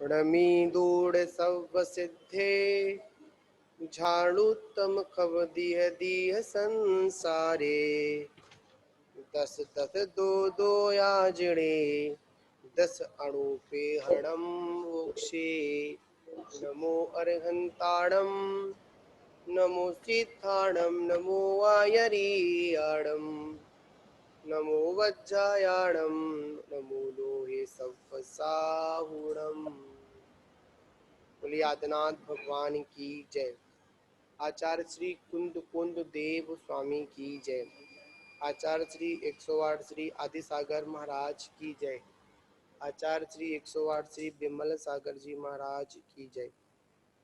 णमी दूढ़ सब सिद्धे झाड़ूतम खब दिह दिह संसारे। दस दस दो दो याजड़े दस अणु पे हरणम मोक्षे। नमो अर्हंताणम नमो सिद्धाणम नमो वायरीयाणम नमो वज्रायाणम नमो लोहे सव्वसाहुणम। बोलिए आदिनाथ भगवान की जय। आचार्य श्री कुंद कुंद देव स्वामी की जय। आचार्य श्री 108 श्री आदि सागर महाराज की जय। आचार्य श्री 108 श्री विमल सागर जी महाराज की जय।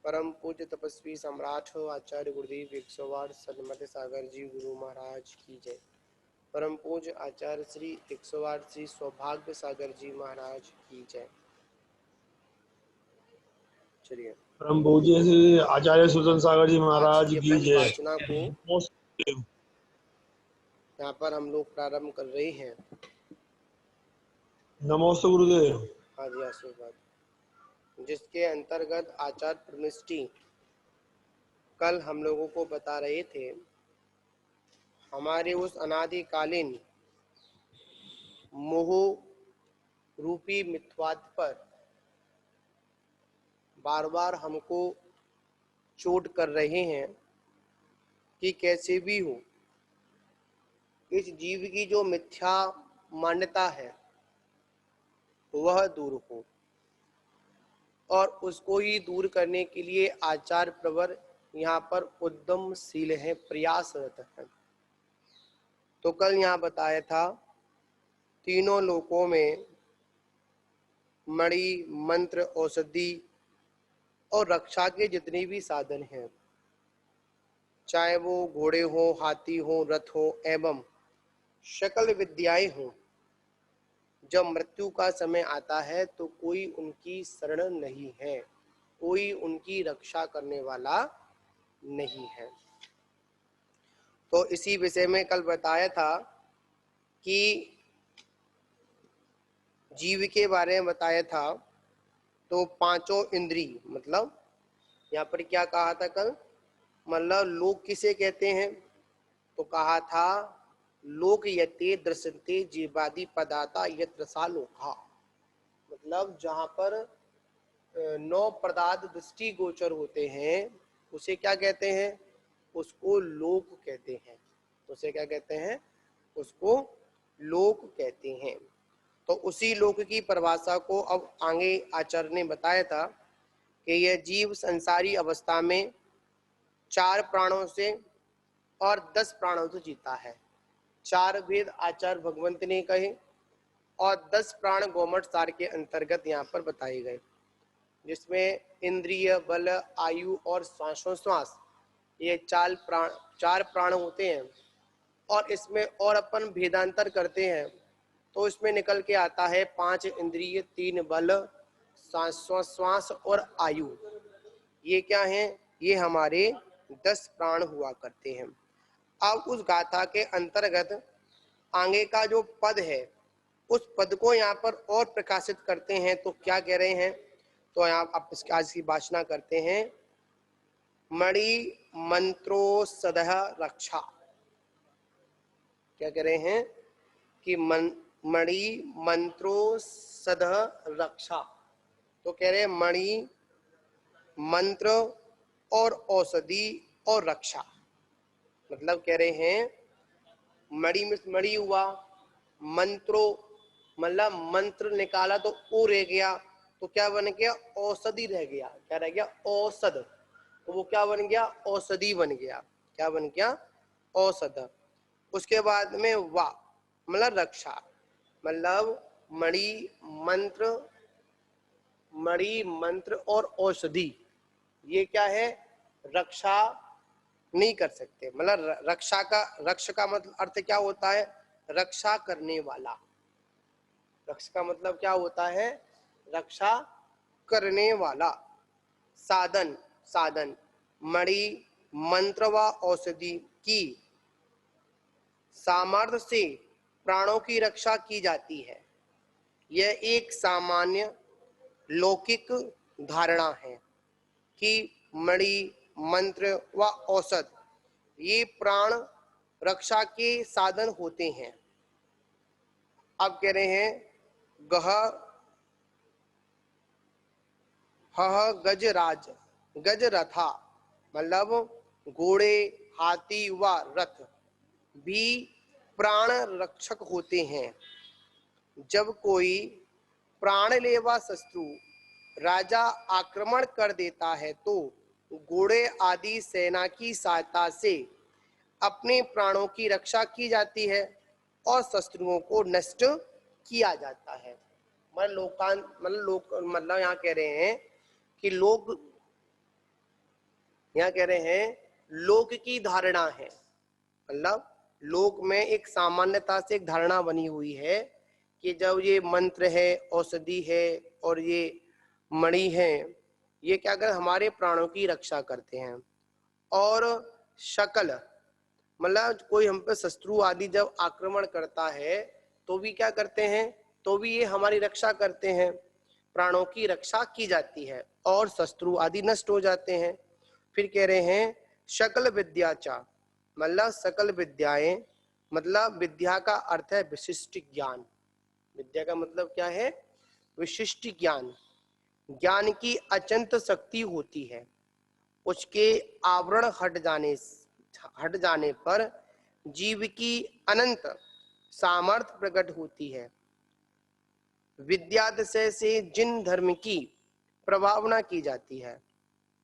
परम पूज्य तपस्वी सम्राट आचार्य गुरुदेव 108 सन्मत सागर जी गुरु महाराज की जय। परम पूज्य आचार्य श्री 108 श्री सौभाग्य सागर जी महाराज की जय। चलिए परम पूज्य श्री आचार्य सुदन सागर जी महाराज की जय। वाचना को यहाँ पर हम लोग प्रारंभ कर रहे हैं। नमोस्तु गुरुदेव। हाँ जी आशीर्वाद, जिसके अंतर्गत आचार्य परमिष्टि कल हम लोगों को बता रहे थे हमारे उस अनादिकालीन मोह रूपी मिथ्वाद पर बार बार हमको चोट कर रहे हैं कि कैसे भी हो इस जीव की जो मिथ्या मान्यता है वह दूर हो, और उसको ही दूर करने के लिए आचार्य प्रवर यहाँ पर उद्यमशील है, प्रयासरत है। तो कल यहाँ बताया था तीनों लोकों में मणि मंत्र औषधि और रक्षा के जितने भी साधन हैं, चाहे वो घोड़े हो, हाथी हो, रथ हो एवं सकल विद्याएं हो, जब मृत्यु का समय आता है तो कोई उनकी शरण नहीं है, कोई उनकी रक्षा करने वाला नहीं है। तो इसी विषय में कल बताया था कि जीव के बारे में बताया था। तो पांचों इंद्री मतलब यहाँ पर क्या कहा था कल, मतलब लोक किसे कहते हैं, तो कहा था लोक यते दृश्यते जीवादि पदाता यत्र सा लोका, मतलब जहाँ पर 9 पदार्थ दृष्टि गोचर होते हैं उसे क्या कहते हैं, उसको लोक कहते हैं। उसे क्या कहते हैं, उसको लोक कहते हैं। तो उसी लोक की परिभाषा को अब आगे आचार्य ने बताया था कि यह जीव संसारी अवस्था में 4 प्राणों से और 10 प्राणों से जीता है। 4 वेद आचार्य भगवंत ने कहे और 10 प्राण गोमठ सार के अंतर्गत यहाँ पर बताए गए, जिसमें इंद्रिय बल आयु और श्वासोश्वास ये 4 प्राण होते हैं। और इसमें और अपन भेदांतर करते हैं तो इसमें निकल के आता है 5 इंद्रिय, 3 बल, श्वास और आयु। ये क्या है, ये हमारे 10 प्राण हुआ करते हैं। अब उस गाथा के अंतर्गत आगे का जो पद है उस पद को यहाँ पर और प्रकाशित करते हैं। तो क्या कह रहे हैं, तो यहाँ आप आज की वाचना करते हैं। मणि मंत्रो सदह रक्षा, क्या कह रहे हैं कि मणि मंत्रो सदह रक्षा। तो कह रहे हैं मणि मंत्र और औषधि और रक्षा, मतलब कह रहे हैं मणि में मणि हुआ, मंत्रो मतलब मंत्र निकाला तो ओ रह गया, तो क्या बन गया, औषधि रह गया। क्या रह गया, औषध, तो वो क्या बन गया, औषधि बन गया। क्या बन गया, औषध। उसके बाद में वा मतलब रक्षा, मतलब मणि मंत्र और औषधि ये क्या है, रक्षा नहीं कर सकते। मतलब रक्षा का मतलब अर्थ क्या होता है, रक्षा करने वाला। रक्षा का मतलब क्या होता है, रक्षा करने वाला। साधन मणि मंत्र व औषधि की सामर्थ्य से प्राणों की रक्षा की जाती है। यह एक सामान्य लौकिक धारणा है कि मणि, मंत्र व औषध ये प्राण रक्षा के साधन होते हैं। अब कह रहे हैं गह हह गजराज गजरथा, मतलब घोड़े, हाथी व रथ भी प्राण रक्षक होते हैं। जब कोई प्राणलेवा शत्रु राजा आक्रमण कर देता है तो घोड़े आदि सेना की सहायता से अपने प्राणों की रक्षा की जाती है और शत्रुओं को नष्ट किया जाता है। मतलब यहाँ कह रहे हैं कि लोग यहाँ कह रहे हैं लोक की धारणा है, मतलब लोक में एक सामान्यता से एक धारणा बनी हुई है कि जब ये मंत्र है, औषधि है और ये मणि है, ये क्या कर हमारे प्राणों की रक्षा करते हैं। और शकल, मतलब कोई हम पे शत्रु आदि जब आक्रमण करता है तो भी क्या करते हैं, तो भी ये हमारी रक्षा करते हैं, प्राणों की रक्षा की जाती है और शत्रु आदि नष्ट हो जाते हैं। फिर कह रहे हैं सकल विद्याचा, मतलब सकल विद्याएं, मतलब विद्या का अर्थ है विशिष्ट ज्ञान। विद्या का मतलब क्या है, विशिष्ट ज्ञान। ज्ञान की अचंत शक्ति होती है, उसके आवरण हट जाने पर जीव की अनंत सामर्थ्य प्रकट होती है। विद्यातिशय से जिन धर्म की प्रभावना की जाती है,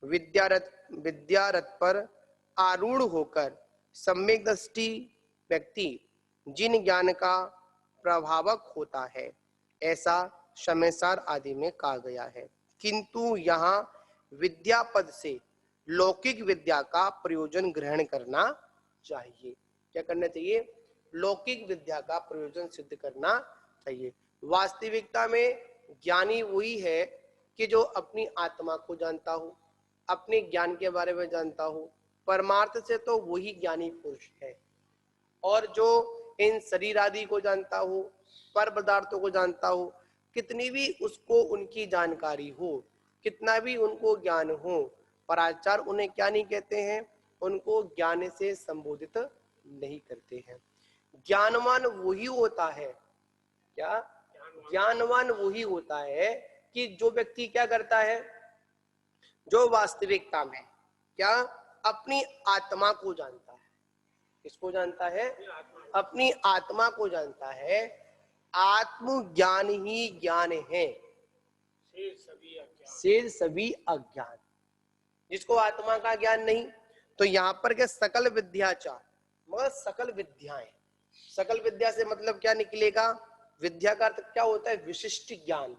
विद्यारथ पर आरूढ़ होकर सम्यक दृष्टि व्यक्ति जिन ज्ञान का प्रभावक होता है, ऐसा शमेशार आदि में कहा गया है। किंतु यहाँ विद्या पद से लौकिक विद्या का प्रयोजन ग्रहण करना चाहिए। क्या करना चाहिए, लौकिक विद्या का प्रयोजन सिद्ध करना चाहिए। वास्तविकता में ज्ञानी वही है कि जो अपनी आत्मा को जानता हो, अपने ज्ञान के बारे में जानता हो। परमार्थ से तो वही ज्ञानी पुरुष है। और जो इन शरीर आदि को जानता हो, पर पदार्थों को जानता हो, कितनी भी उसको उनकी जानकारी हो, कितना भी उनको ज्ञान हो, पर आचार्य उन्हें क्या नहीं कहते हैं, उनको ज्ञान से संबोधित नहीं करते हैं। ज्ञानवान वही होता है, क्या ज्ञानवान वही होता है कि जो व्यक्ति क्या करता है, जो वास्तविकता में क्या अपनी आत्मा को जानता है। किसको जानता है, अपनी आत्मा को जानता है। आत्मज्ञान ही ज्ञान है, शेष सभी अज्ञान। जिसको आत्मा का ज्ञान नहीं, तो यहाँ पर क्या सकल विद्याचार, मगर सकल विद्याएं, सकल विद्या से मतलब क्या निकलेगा, विद्या का अर्थ क्या होता है, विशिष्ट ज्ञान।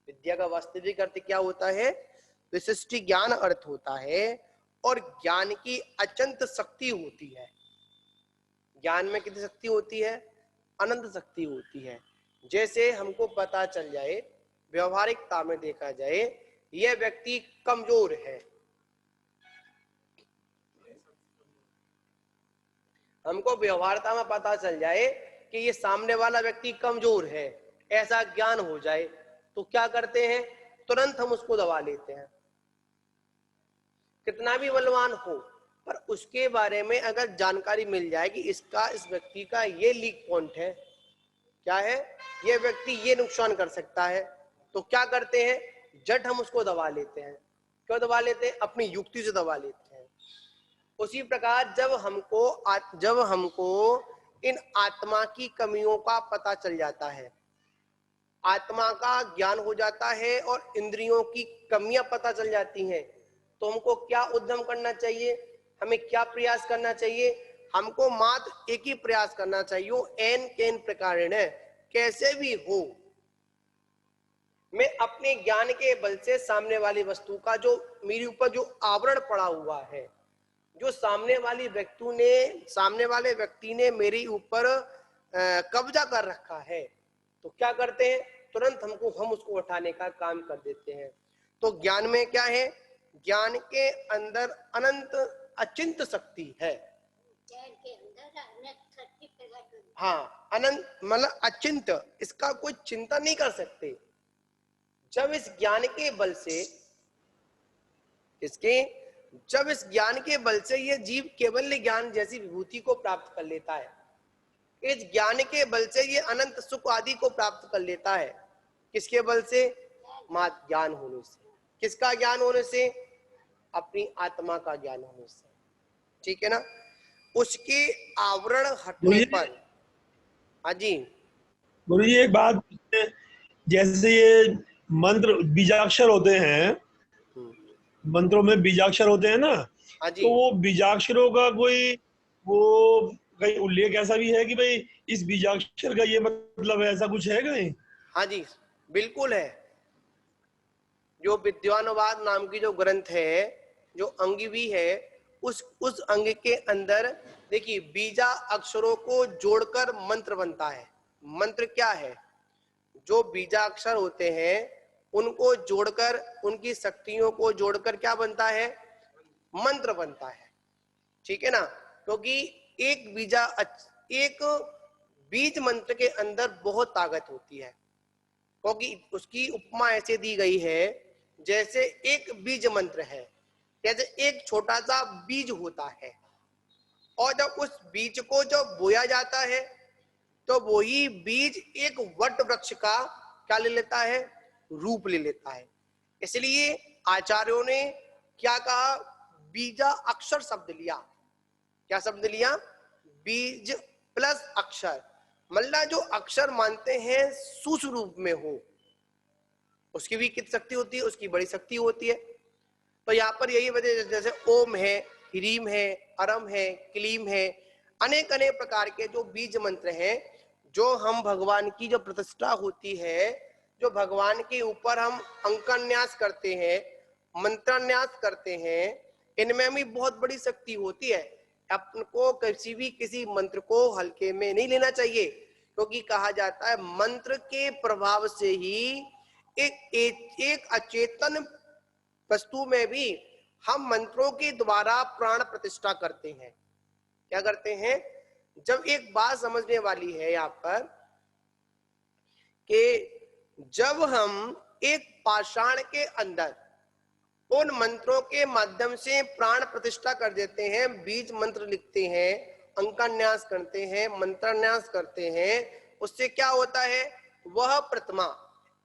विद्या का वास्तविक अर्थ क्या होता है, विशिष्ट ज्ञान अर्थ होता है। और ज्ञान की अचंत शक्ति होती है। ज्ञान में कितनी शक्ति होती है, अनंत शक्ति होती है। जैसे हमको पता चल जाए, व्यवहारिकता में देखा जाए, यह व्यक्ति कमजोर है, हमको व्यवहारिकता में पता चल जाए कि ये सामने वाला व्यक्ति कमजोर है, ऐसा ज्ञान हो जाए, तो क्या करते हैं, तुरंत हम उसको दबा लेते हैं। कितना भी बलवान हो, पर उसके बारे में अगर जानकारी मिल जाए कि इसका, इस व्यक्ति का ये लीक पॉइंट है, क्या है, ये व्यक्ति ये नुकसान कर सकता है, तो क्या करते हैं, झट हम उसको दबा लेते हैं। क्यों दबा लेते हैं, अपनी युक्ति से दबा लेते हैं। उसी प्रकार जब हमको इन आत्मा की कमियों का पता चल जाता है, आत्मा का ज्ञान हो जाता है और इंद्रियों की कमियां पता चल जाती हैं, तो हमको क्या उद्यम करना चाहिए, हमें क्या प्रयास करना चाहिए, हमको मात्र एक ही प्रयास करना चाहिए, एन केन प्रकारेण, कैसे भी हो मैं अपने ज्ञान के बल से सामने वाली वस्तु का, जो मेरे ऊपर जो आवरण पड़ा हुआ है, जो सामने वाले व्यक्ति ने मेरे ऊपर कब्जा कर रखा है, तो क्या करते हैं, तुरंत हम उसको उठाने का काम कर देते हैं। तो ज्ञान में क्या है, ज्ञान के अंदर अनंत अचिंत शक्ति है। हाँ, अनंत मतलब अचिंत, इसका कोई चिंता नहीं कर सकते। जब इस ज्ञान के बल से, इसके जब इस ज्ञान के बल से यह जीव केवल ज्ञान जैसी विभूति को प्राप्त कर लेता है, इस ज्ञान के बल से ये अनंत सुख आदि को प्राप्त कर लेता है। किसके बल से? मात्र ज्ञान होने से। किसका ज्ञान होने से? अपनी आत्मा का ज्ञान होने से। ठीक है ना? उसके आवरण हटने पर। हाँ जी गुरु जी एक बात, जैसे ये मंत्र बीजाक्षर होते हैं, मंत्रों में बीजाक्षर होते हैं ना, हाँ जी तो वो बीजाक्षरों का कोई वो कहीं उल्लेख ऐसा भी है कि भाई इस बीजाक्षर का ये मतलब है, ऐसा कुछ है कहीं? हाँ जी बिल्कुल है। जो विद्वानवाद नाम की जो ग्रंथ है, जो अंग भी है, उस अंग के अंदर देखिए बीजा अक्षरों को जोड़कर मंत्र बनता है। मंत्र क्या है? जो बीजा अक्षर होते हैं उनको जोड़कर, उनकी शक्तियों को जोड़कर क्या बनता है? मंत्र बनता है। ठीक है ना? क्योंकि एक बीज मंत्र के अंदर बहुत ताकत होती है, क्योंकि उसकी उपमा ऐसे दी गई है जैसे एक बीज मंत्र है, जैसे एक छोटा सा बीज होता है, और जब उस बीज को जब बोया जाता है तो वही बीज एक वट वृक्ष का क्या ले लेता है? रूप ले लेता है। इसलिए आचार्यों ने क्या कहा? बीजा अक्षर शब्द लिया। क्या शब्द लिया? बीज प्लस अक्षर। मतलब जो अक्षर मानते हैं सूक्ष्म रूप में हो, उसकी भी कितनी शक्ति होती है? उसकी बड़ी शक्ति होती है। तो यहाँ पर यही वजह, जैसे ओम है, ह्रीम है, अरम है, क्लीम है, अनेक अनेक प्रकार के जो बीज मंत्र हैं, जो हम भगवान की जो प्रतिष्ठा होती है, जो भगवान के ऊपर हम अंकन्यास करते हैं, मंत्रान्यास करते हैं, इनमें भी बहुत बड़ी शक्ति होती है। अपन को किसी मंत्र को हल्के में नहीं लेना चाहिए, क्योंकि कहा जाता है मंत्र के प्रभाव से ही एक अचेतन वस्तु में भी हम मंत्रों के द्वारा प्राण प्रतिष्ठा करते हैं। क्या करते हैं? जब एक बात समझने वाली है यहाँ पर कि जब हम एक पाषाण के अंदर उन मंत्रों के माध्यम से प्राण प्रतिष्ठा कर देते हैं, बीज मंत्र लिखते हैं, अंकान्यास करते हैं, मंत्रान्यास करते हैं, उससे क्या होता है? वह प्रतिमा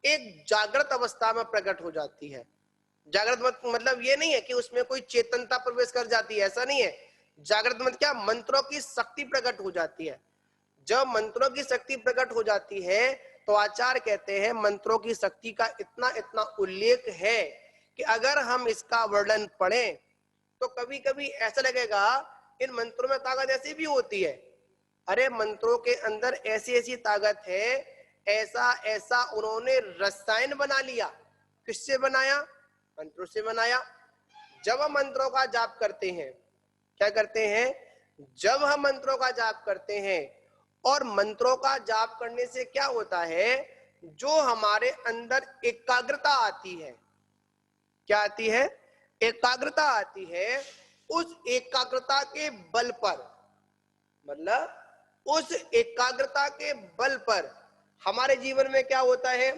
एक जागृत अवस्था में प्रकट हो जाती है। जागृत मतलब ये नहीं है कि उसमें कोई चेतनता प्रवेश कर जाती है, ऐसा नहीं है। जागृत मतलब क्या? मंत्रों की शक्ति प्रकट हो जाती है। जब मंत्रों की शक्ति प्रकट हो जाती है तो आचार्य कहते हैं मंत्रों की शक्ति का इतना इतना उल्लेख है कि अगर हम इसका वर्णन पढ़ें तो कभी कभी ऐसा लगेगा इन मंत्रों में ताकत ऐसी भी होती है। अरे मंत्रों के अंदर ऐसी ऐसी ताकत है, ऐसा ऐसा उन्होंने रसायन बना लिया। किससे बनाया? मंत्रों से बनाया। जब हम मंत्रों का जाप करते हैं, क्या करते हैं? जब हम मंत्रों का जाप करते हैं, और मंत्रों का जाप करने से क्या होता है? जो हमारे अंदर एकाग्रता आती है, क्या आती है? एकाग्रता आती है। उस एकाग्रता के बल पर, मतलब उस एकाग्रता के बल पर हमारे जीवन में क्या होता है?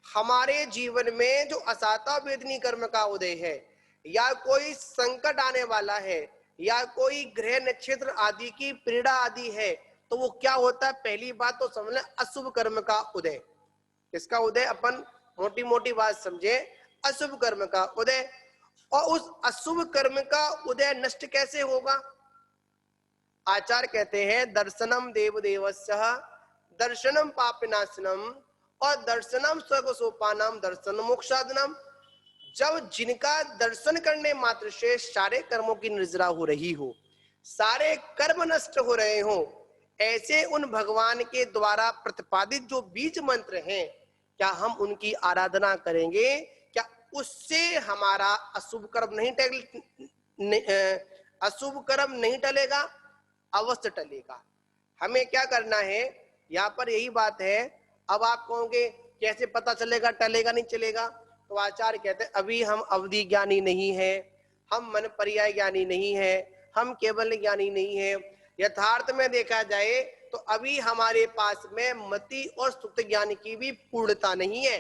हमारे जीवन में जो असाता वेदनी कर्म का उदय है, या कोई संकट आने वाला है, या कोई ग्रह नक्षत्र आदि की पीड़ा आदि है, तो वो क्या होता है? पहली बात तो समझ लें, अशुभ कर्म का उदय। किसका उदय? अपन मोटी मोटी बात समझे, अशुभ कर्म का उदय। और उस अशुभ कर्म का उदय नष्ट कैसे होगा? आचार्य कहते हैं दर्शनम देव देवस्य, दर्शनम पापनाशनम, और दर्शनम स्वर्ग सोपानम, दर्शन मोक्षादनम। जब जिनका दर्शन करने मात्र से सारे कर्मों की निर्जरा हो रही हो, सारे कर्म नष्ट हो रहे हो, ऐसे उन भगवान के द्वारा प्रतिपादित जो बीज मंत्र हैं, क्या हम उनकी आराधना करेंगे? क्या उससे हमारा अशुभ कर्म अशुभ कर्म नहीं टलेगा? अवश्य टलेगा। हमें क्या करना है? यहाँ पर यही बात है। अब आप कहोगे कैसे पता चलेगा टलेगा नहीं चलेगा? तो आचार्य कहते हैं अभी हम अवधि ज्ञानी नहीं है, हम मन पर्याय ज्ञानी नहीं है, हम केवल ज्ञानी नहीं है। यथार्थ में देखा जाए तो अभी हमारे पास में मति और सुप्त ज्ञान की भी पूर्णता नहीं है।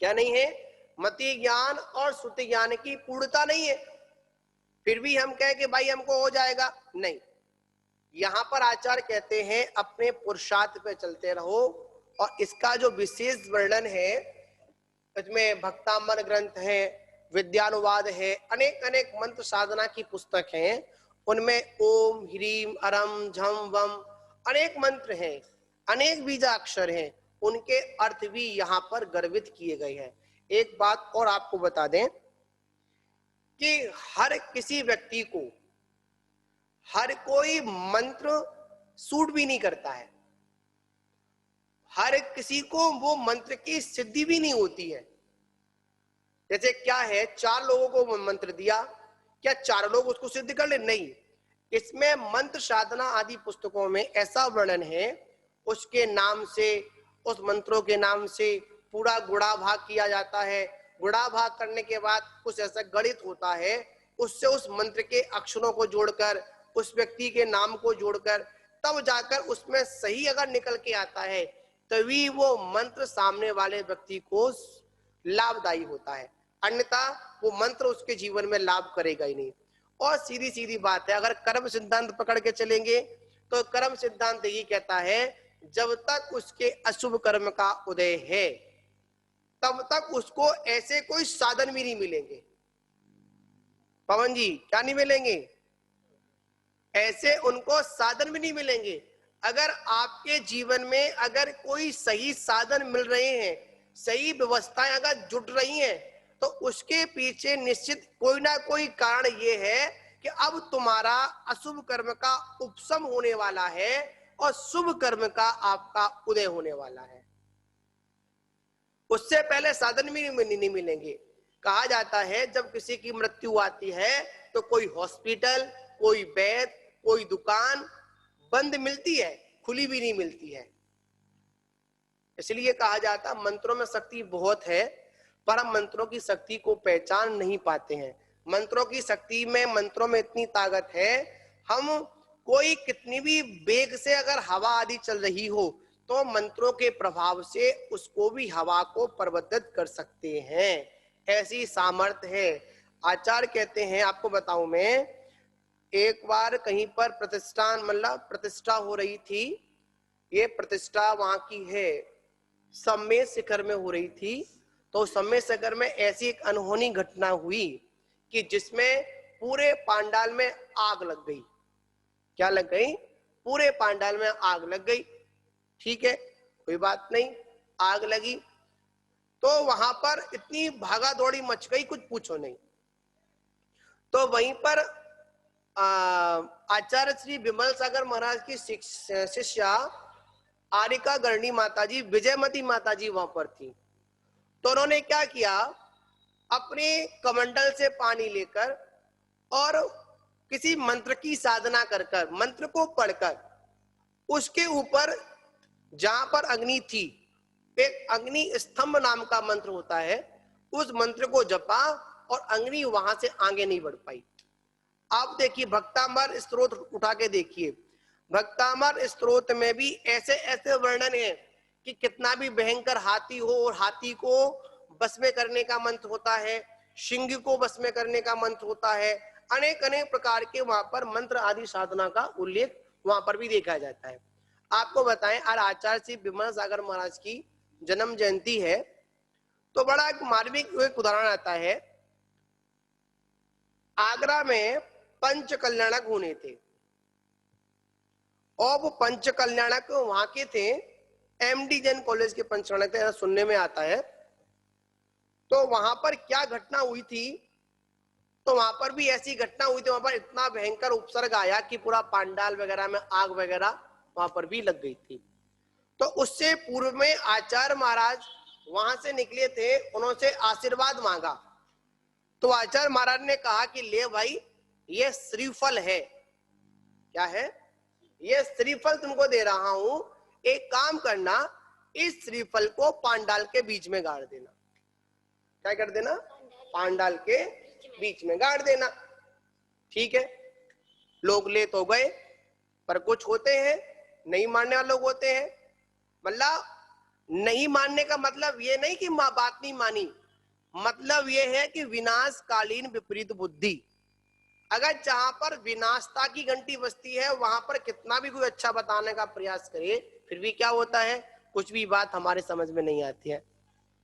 क्या नहीं है? मति ज्ञान और श्रुति ज्ञान की पूर्णता नहीं है। फिर भी हम कहें कि भाई हमको हो जाएगा, नहीं। यहां पर आचार्य कहते हैं अपने पुरुषार्थ पे चलते रहो, और इसका जो विशेष वर्णन है, इसमें भक्तामर ग्रंथ है, विद्यानुवाद है, अनेक अनेक मंत्र साधना की पुस्तक हैं, उनमें ओम ह्रीम अरम झम वम अनेक मंत्र हैं, अनेक बीजाक्षर हैं, उनके अर्थ भी यहाँ पर गर्वित किए गए हैं। एक बात और आपको बता दें कि हर किसी व्यक्ति को हर कोई मंत्र सूट भी नहीं करता है, हर किसी को वो मंत्र की सिद्धि भी नहीं होती है। जैसे क्या है, 4 लोगों को मंत्र दिया, क्या 4 लोग उसको सिद्ध कर ले? नहीं। इसमें मंत्र साधना आदि पुस्तकों में ऐसा वर्णन है, उसके नाम से, उस मंत्रों के नाम से पूरा गुणा भाग किया जाता है। गुणा भाग करने के बाद कुछ ऐसा गणित होता है, उससे उस मंत्र के अक्षरों को जोड़कर, उस व्यक्ति के नाम को जोड़कर, तब जाकर उसमें सही अगर निकल के आता है, तभी वो मंत्र सामने वाले व्यक्ति को लाभदायी होता है, अन्यथा वो मंत्र उसके जीवन में लाभ करेगा ही नहीं। और सीधी सीधी बात है, अगर कर्म सिद्धांत पकड़ के चलेंगे तो कर्म सिद्धांत यही कहता है, जब तक उसके अशुभ कर्म का उदय है तब तक उसको ऐसे कोई साधन भी नहीं मिलेंगे। पवन जी, क्या नहीं मिलेंगे? ऐसे उनको साधन भी नहीं मिलेंगे। अगर आपके जीवन में अगर कोई सही साधन मिल रहे हैं, सही व्यवस्थाएं अगर जुट रही हैं, तो उसके पीछे निश्चित कोई ना कोई कारण ये है कि अब तुम्हारा अशुभ कर्म का उपशम होने वाला है और शुभ कर्म का आपका उदय होने वाला है। उससे पहले साधन भी नहीं मिलेंगे। कहा जाता है जब किसी की मृत्यु आती है तो कोई हॉस्पिटल, कोई वैद्य, कोई दुकान बंद मिलती है, खुली भी नहीं मिलती है। इसलिए कहा जाता मंत्रों में शक्ति बहुत है, पर हम मंत्रों की शक्ति को पहचान नहीं पाते हैं। मंत्रों की शक्ति में, मंत्रों में इतनी ताकत है, हम कोई कितनी भी वेग से अगर हवा आदि चल रही हो तो मंत्रों के प्रभाव से उसको भी हवा को परिवर्तित कर सकते हैं, ऐसी सामर्थ्य है। आचार्य कहते हैं, आपको बताऊं मैं, एक बार कहीं पर प्रतिष्ठान मतलब प्रतिष्ठा हो रही थी, ये प्रतिष्ठा वहां की है सम्मेद शिखर में हो रही थी। तो सम्मेद शिखर में ऐसी एक अनहोनी घटना हुई कि जिसमें पूरे पांडाल में आग लग गई। क्या लग गई? पूरे पांडाल में आग लग गई। ठीक है, कोई बात नहीं, आग लगी तो वहां पर इतनी भागा दौड़ी मच गई, कुछ पूछो नहीं। तो वहीं पर आचार्य श्री विमल सागर महाराज की शिष्या आरिका गरणी माताजी, विजयमती माताजी वहां पर थी। तो उन्होंने क्या किया, अपने कमंडल से पानी लेकर और किसी मंत्र की साधना कर कर, मंत्र को पढ़कर, उसके ऊपर जहां पर अग्नि थी, एक अग्नि स्तंभ नाम का मंत्र होता है, उस मंत्र को जपा और अग्नि वहां से आगे नहीं बढ़ पाई। आप देखिए, भक्तामर स्त्रोत उठा के देखिए, भक्तामर स्त्रोत में भी ऐसे ऐसे वर्णन है कि कितना भी भयंकर हाथी हो और हाथी को बस में करने का मंत्र होता है, सिंह को बस में करने का मंत्र होता है, अनेक अनेक प्रकार के वहां पर मंत्र आदि साधना का उल्लेख वहां पर भी देखा जाता है। आपको बताएं, आज आचार्य श्री विमल सागर महाराज की जन्म जयंती है, तो बड़ा एक मार्मिक एक उदाहरण आता है। आगरा में पंच कल्याणक होने थे और वो पंच कल्याणक वहां के थे, एमडी जैन कॉलेज के पंच कल्याणक थे, सुनने में आता है। तो वहां पर क्या घटना हुई थी, तो वहां पर भी ऐसी घटना हुई थी, वहां पर इतना भयंकर उपसर्ग आया कि पूरा पांडाल वगैरह में आग वगैरह वहां पर भी लग गई थी। तो उससे पूर्व में आचार्य महाराज वहां से निकले थे, उन्होंने आशीर्वाद मांगा। तो आचार्य महाराज ने कहा कि ले भाई, ये श्रीफल है। क्या है? ये श्रीफल तुमको दे रहा हूं, एक काम करना, इस श्रीफल को पांडाल के बीच में गाड़ देना। क्या कर देना? पांडाल के बीच में गाड़ देना। ठीक है, लोग ले तो गए, पर कुछ होते हैं नहीं मानने वाले लोग होते हैं, मतलब नहीं मानने का मतलब ये नहीं कि बात नहीं मानी, मतलब ये है कि विनाशकालीन विपरीत बुद्धि। अगर जहां पर विनाशता की घंटी बजती है वहां पर कितना भी कोई अच्छा बताने का प्रयास करे, फिर भी क्या होता है, कुछ भी बात हमारे समझ में नहीं आती है।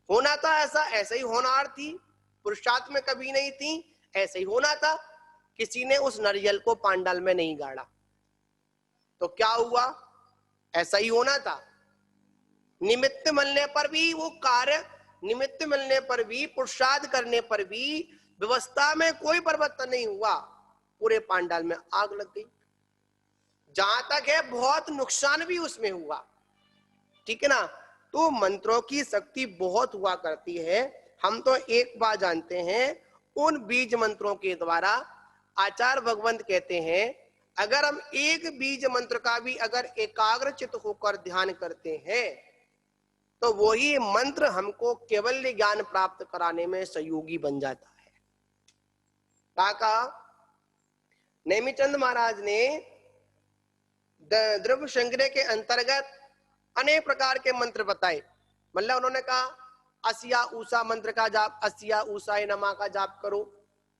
होना था ऐसा, ऐसे ही होनहार थी, पुरुषार्थ में कभी नहीं थी, ऐसे ही होना था। किसी ने उस नारियल को पांडाल में नहीं गाड़ा, तो क्या हुआ, ऐसा ही होना था। निमित्त मिलने पर भी वो कार्य, निमित्त मिलने पर भी, पुरुषार्थ करने पर भी व्यवस्था में कोई परिवर्तन नहीं हुआ, पूरे पांडाल में आग लग गई। जहां तक है बहुत नुकसान भी उसमें हुआ, ठीक है ना। तो मंत्रों की शक्ति बहुत हुआ करती है। हम तो एक बात जानते हैं, उन बीज मंत्रों के द्वारा आचार्य भगवंत कहते हैं, अगर हम एक बीज मंत्र का भी अगर एकाग्रचित होकर ध्यान करते हैं तो वही मंत्र हमको केवल ज्ञान प्राप्त कराने में सहयोगी बन जाता है। काका नेमिचंद महाराज ने द्रव्य संग्रह के अंतर्गत अनेक प्रकार के मंत्र बताए। मतलब उन्होंने कहा अस्या ऊषा मंत्र का जाप, अस्या ऊषाय नमः का जाप करो,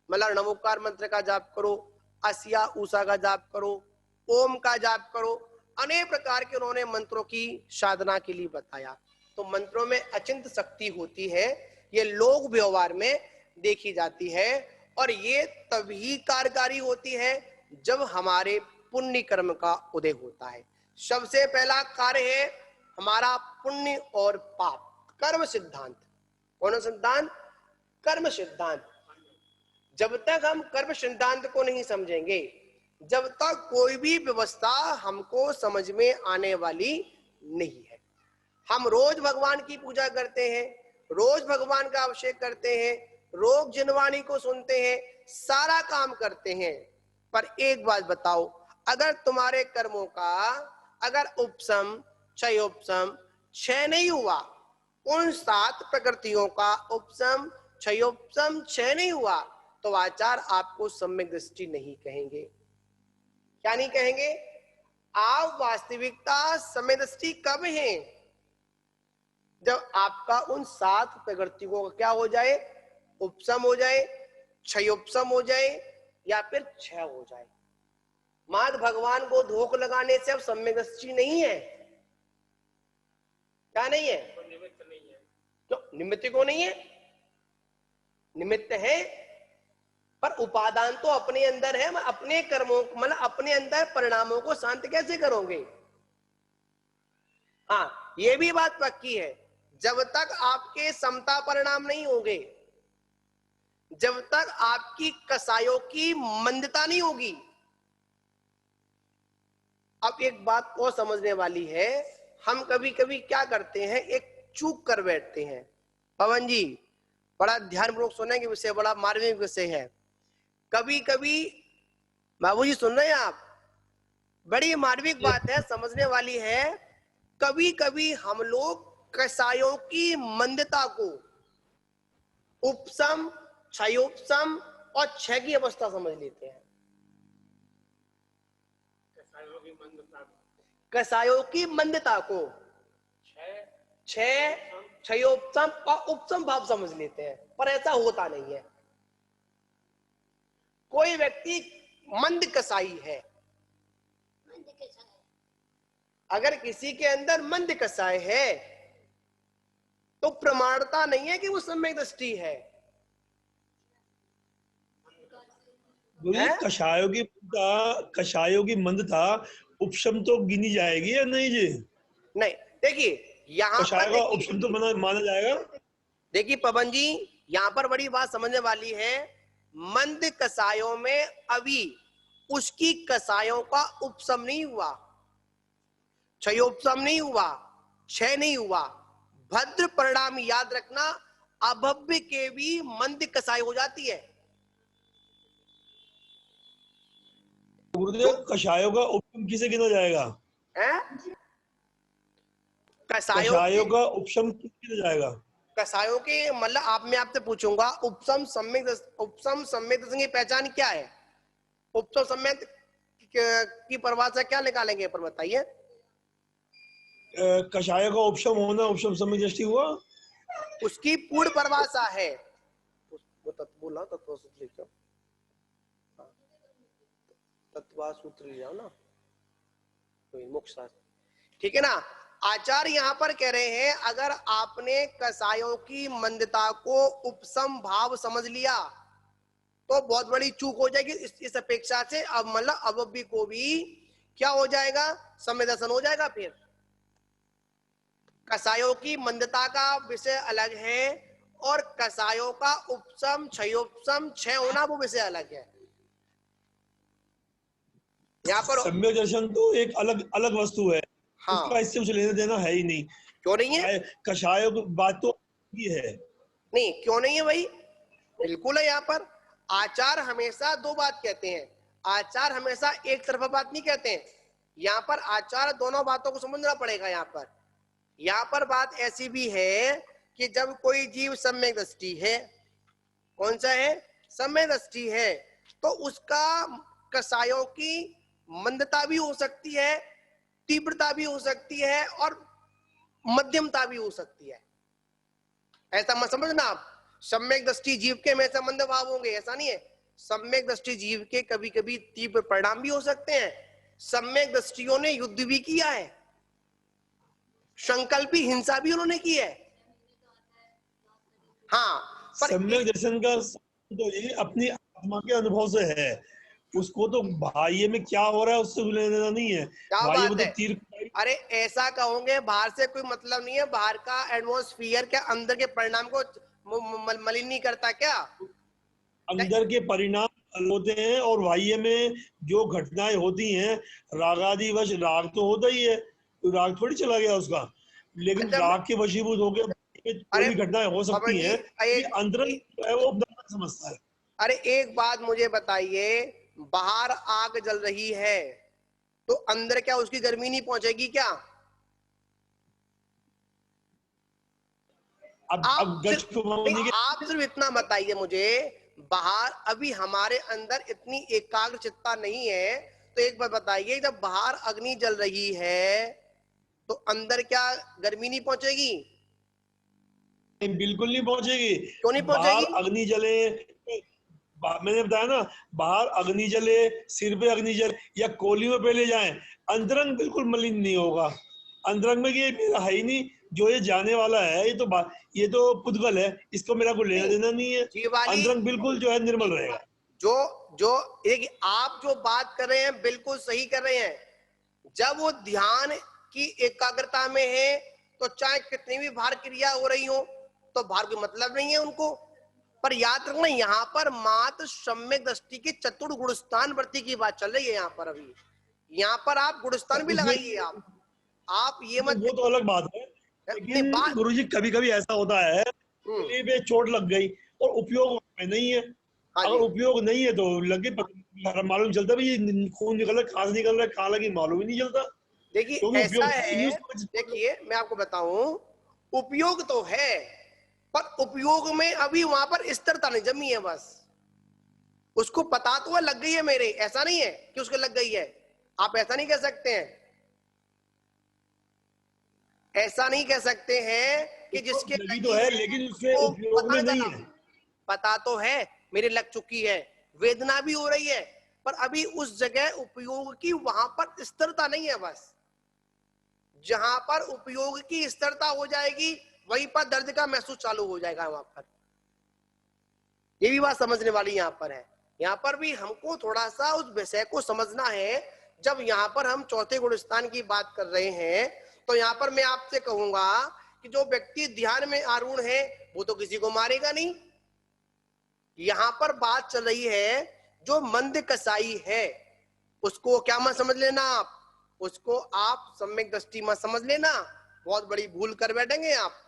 मतलब नमोकार मंत्र का जाप करो, अस्या ऊषा का जाप करो, ओम का जाप करो, अनेक प्रकार के उन्होंने मंत्रों की साधना के लिए बताया। तो मंत्रों में अचिंत शक्ति होती है, ये लोक व्यवहार में देखी जाती है, और ये तभी कार्यकारी होती है जब हमारे पुण्य कर्म का उदय होता है। सबसे पहला कार्य है हमारा पुण्य और पाप, कर्म सिद्धांत। कौन सिद्धांत? कर्म सिद्धांत। जब तक हम कर्म सिद्धांत को नहीं समझेंगे, जब तक कोई भी व्यवस्था हमको समझ में आने वाली नहीं है। हम रोज भगवान की पूजा करते हैं, रोज भगवान का अभिषेक करते हैं, रोज जिनवाणी को सुनते हैं, सारा काम करते हैं, पर एक बात बताओ, अगर तुम्हारे कर्मों का अगर उपशम क्षयोपशम क्षय नहीं हुआ, उन 7 प्रकृतियों का उपशम क्षयोपशम क्षय नहीं हुआ, तो आचार्य आपको सम्यक दृष्टि नहीं कहेंगे। क्या नहीं कहेंगे? आप वास्तविकता सम्यक दृष्टि कब है? जब आपका उन 7 प्रकृतियों का क्या हो जाए, उपशम हो जाए, क्षयोपशम हो जाए, या फिर क्षय हो जाए। मात्र भगवान को धोख लगाने से अब सम्यक दृष्टि नहीं है। क्या नहीं है? निमित्त नहीं है। क्यों निमित्त को नहीं है? निमित्त है, पर उपादान तो अपने अंदर है। अपने कर्मों मतलब अपने अंदर परिणामों को शांत कैसे करोगे? हाँ, ये भी बात पक्की है, जब तक आपके समता परिणाम नहीं होंगे, जब तक आपकी कसायों की मंदता नहीं होगी। अब एक बात और समझने वाली है, हम कभी कभी क्या करते हैं, एक चूक कर बैठते हैं। पवन जी बड़ा ध्यानपूर्वक सुनेंगे, विषय बड़ा मार्मिक विषय है। कभी कभी बाबू जी सुन रहे हैं आप? बड़ी मार्मिक बात है, समझने वाली है। कभी कभी हम लोग कसायों की मंदता को उपशम क्षयोपशम और क्षय की अवस्था समझ लेते हैं। कसायों की मंदता को क्षय क्षयोपशम और उपशम भाव समझ लेते हैं, पर ऐसा होता नहीं है। कोई व्यक्ति मंद कसाई है, अगर किसी के अंदर मंद कसाय है तो प्रमाणता नहीं है कि वो सम्यक दृष्टि है। कषायों की मंदता उपशम तो गिनी जाएगी या नहीं जी? नहीं, देखिए यहाँ कषाय का उपशम तो माना जाएगा। देखिए पवन जी, यहाँ पर बड़ी बात समझने वाली है। मंद कसायों में अभी उसकी कसायों का उपशम नहीं हुआ, क्षयोपशम नहीं हुआ, क्षय नहीं हुआ। भद्र परिणाम याद रखना, अभव्य के भी मंद कसाई हो जाती है। गुरुदेव कषायों का उपशम किसे गिना जाएगा? कषायों का उपशम किसे गिना जाएगा? कसायों के मतलब आप, मैं आपसे पूछूंगा, उपशम सम्यक दर्शन की पहचान क्या है? उपशम सम्यक की परिभाषा क्या निकालेंगे पर बताइए? कषाय का उपशम होना उपशम सम्यक दृष्टि हुआ, उसकी पूर्ण परिभाषा है। वो तत्व बोला, तत्व सूत्र लिखो, तत्व सूत्र ले जाओ ना, मोक्ष शास्त्र, ठीक है ना। आचार्य यहाँ पर कह रहे हैं अगर आपने कसायों की मंदता को उपशम भाव समझ लिया तो बहुत बड़ी चूक हो जाएगी। इस अपेक्षा से अब मतलब अवयवी को भी क्या हो जाएगा, सम्यक दर्शन हो जाएगा। फिर कसायों की मंदता का विषय अलग है और कसायों का उपशम क्षयोपशम क्षय होना वो विषय अलग है। यहाँ पर सम्यक दर्शन तो एक अलग अलग वस्तु है। हाँ, उसका इससे कुछ लेना देना है ही नहीं। क्यों नहीं है? कषाय की बात तो ये है नहीं, क्यों नहीं है भाई, बिल्कुल है। यहाँ पर आचार हमेशा दो बात कहते हैं, आचार हमेशा एक तरफा बात नहीं कहते हैं। यहाँ पर आचार दोनों बातों को समझना पड़ेगा। यहाँ पर बात ऐसी भी है कि जब कोई जीव सम्यक दृष्टि है, कौन सा है, सम्यक दृष्टि है, तो उसका कसायों की मंदता भी हो सकती है, तीव्रता भी हो सकती है और मध्यमता भी हो सकती है। ऐसा मत समझना आप सम्यक दृष्टि जीव के हमेशा मंद भाव होंगे, ऐसा नहीं है। सम्यक दृष्टि जीव के कभी कभी तीव्र परिणाम भी हो सकते हैं। सम्यक दृष्टियों ने युद्ध भी किया है, संकल्पी हिंसा भी उन्होंने की है। हाँ, पर सम्यक दर्शन का तो ये अपनी आत्मा के अनुभव से है। उसको तो बाह्य में क्या हो रहा है उससे लेना देना नहीं है। क्या बाह्य में बात तो है, तीर, अरे ऐसा कहोगे बाहर से कोई मतलब नहीं है, बाहर का एटमॉस्फेयर के अंदर के परिणाम को मलिन नहीं करता क्या? अंदर के परिणाम अलग होते हैं और बाह्य में जो घटनाएं होती हैं, रागादि वश राग तो होता ही है, तो राग थोड़ी चला गया उसका, लेकिन अच्छा, राग के वशीभूत हो गए कोई अरे भी घटनाएं हो पवन सकती जी, हैं। ये अंतरंग जो है वो ब्रह्म समझता है। अरे एक बात मुझे बताइए, बाहर आग जल रही है तो अंदर क्या उसकी गर्मी नहीं पहुंचेगी क्या? अब गच को नहीं, मानेंगे के आप सिर्फ इतना बताइए मुझे, बाहर अभी हमारे अंदर इतनी एकाग्र चित्ता नहीं है, तो एक बात बताइए, जब बाहर अग्नि जल रही है तो अंदर क्या गर्मी नहीं पहुंचेगी? बिल्कुल नहीं पहुंचेगी। क्यों नहीं बाहर पहुंचेगी? अग्नि जले, मैंने बताया ना, बाहर अग्नि जले, सिर पे अग्नि जले या कोली में पहले जाए, अंतरंग बिल्कुल मलिन नहीं होगा। अंतरंग में ये मेरा है ही नहीं, जो ये जाने वाला है ये तो पुद्गल है, इसको मेरा कोई लेना नहीं, देना नहीं है। जीवाली अंतरंग बिल्कुल जो है निर्मल रहेगा। जो जो एक आप जो बात कर रहे हैं बिल्कुल सही कर रहे हैं। जब वो ध्यान की एकाग्रता में है तो चाहे कितनी भी भार क्रिया हो रही हो तो भार कोई मतलब नहीं है उनको। पर याद रखना, यहाँ पर मात्र सम्यक दृष्टि के चतुर्थ गुणस्थान वृत्ति की बात चल रही है। यहाँ पर अभी यहाँ पर आप गुणस्थान भी उसमें लगाइए, आप ये तो मत वो तो अलग बात है, नहीं लेकिन बात। गुरुजी कभी कभी ऐसा होता है कोली पे चोट लग गई और उपयोग में नहीं है। हाँ अगर जी, उपयोग नहीं है तो लगे मालूम चलता भी ये खून निकल रहा है, कहाँ से निकल रहा है, कहाँ लगी मालूम ही नहीं चलता, देखिए क्योंकि ऐसा उपयोग है ही नहीं है, उसको। देखिए मैं आपको बताऊं, उपयोग तो है पर उपयोग में अभी वहां पर स्थिरता नहीं जमी है। बस उसको पता तो है लग गई है मेरे, ऐसा नहीं है कि उसको लग गई है, आप ऐसा नहीं कह सकते हैं, ऐसा नहीं कह सकते हैं कि उसको जिसके लगी तो लगी है है लेकिन उसके वो उपयोग पता में नहीं नहीं चला। है। पता तो है मेरे लग चुकी है, वेदना भी हो रही है, पर अभी उस जगह उपयोग की वहां पर स्थिरता नहीं है। बस जहां पर उपयोग की स्थिरता हो जाएगी वहीं पर दर्द का महसूस चालू हो जाएगा वहां पर। ये भी बात समझने वाली यहाँ पर है। यहाँ पर भी हमको थोड़ा सा उस विषय को समझना है। जब यहाँ पर हम चौथे गुणस्थान की बात कर रहे हैं तो यहाँ पर मैं आपसे कहूंगा कि जो व्यक्ति ध्यान में आरूढ़ है वो तो किसी को मारेगा नहीं। यहाँ पर बात चल रही है जो मंद कसाई है उसको क्या मत समझ लेना आप, उसको आप सम्यक दृष्टि मत समझ लेना, बहुत बड़ी भूल कर बैठेंगे आप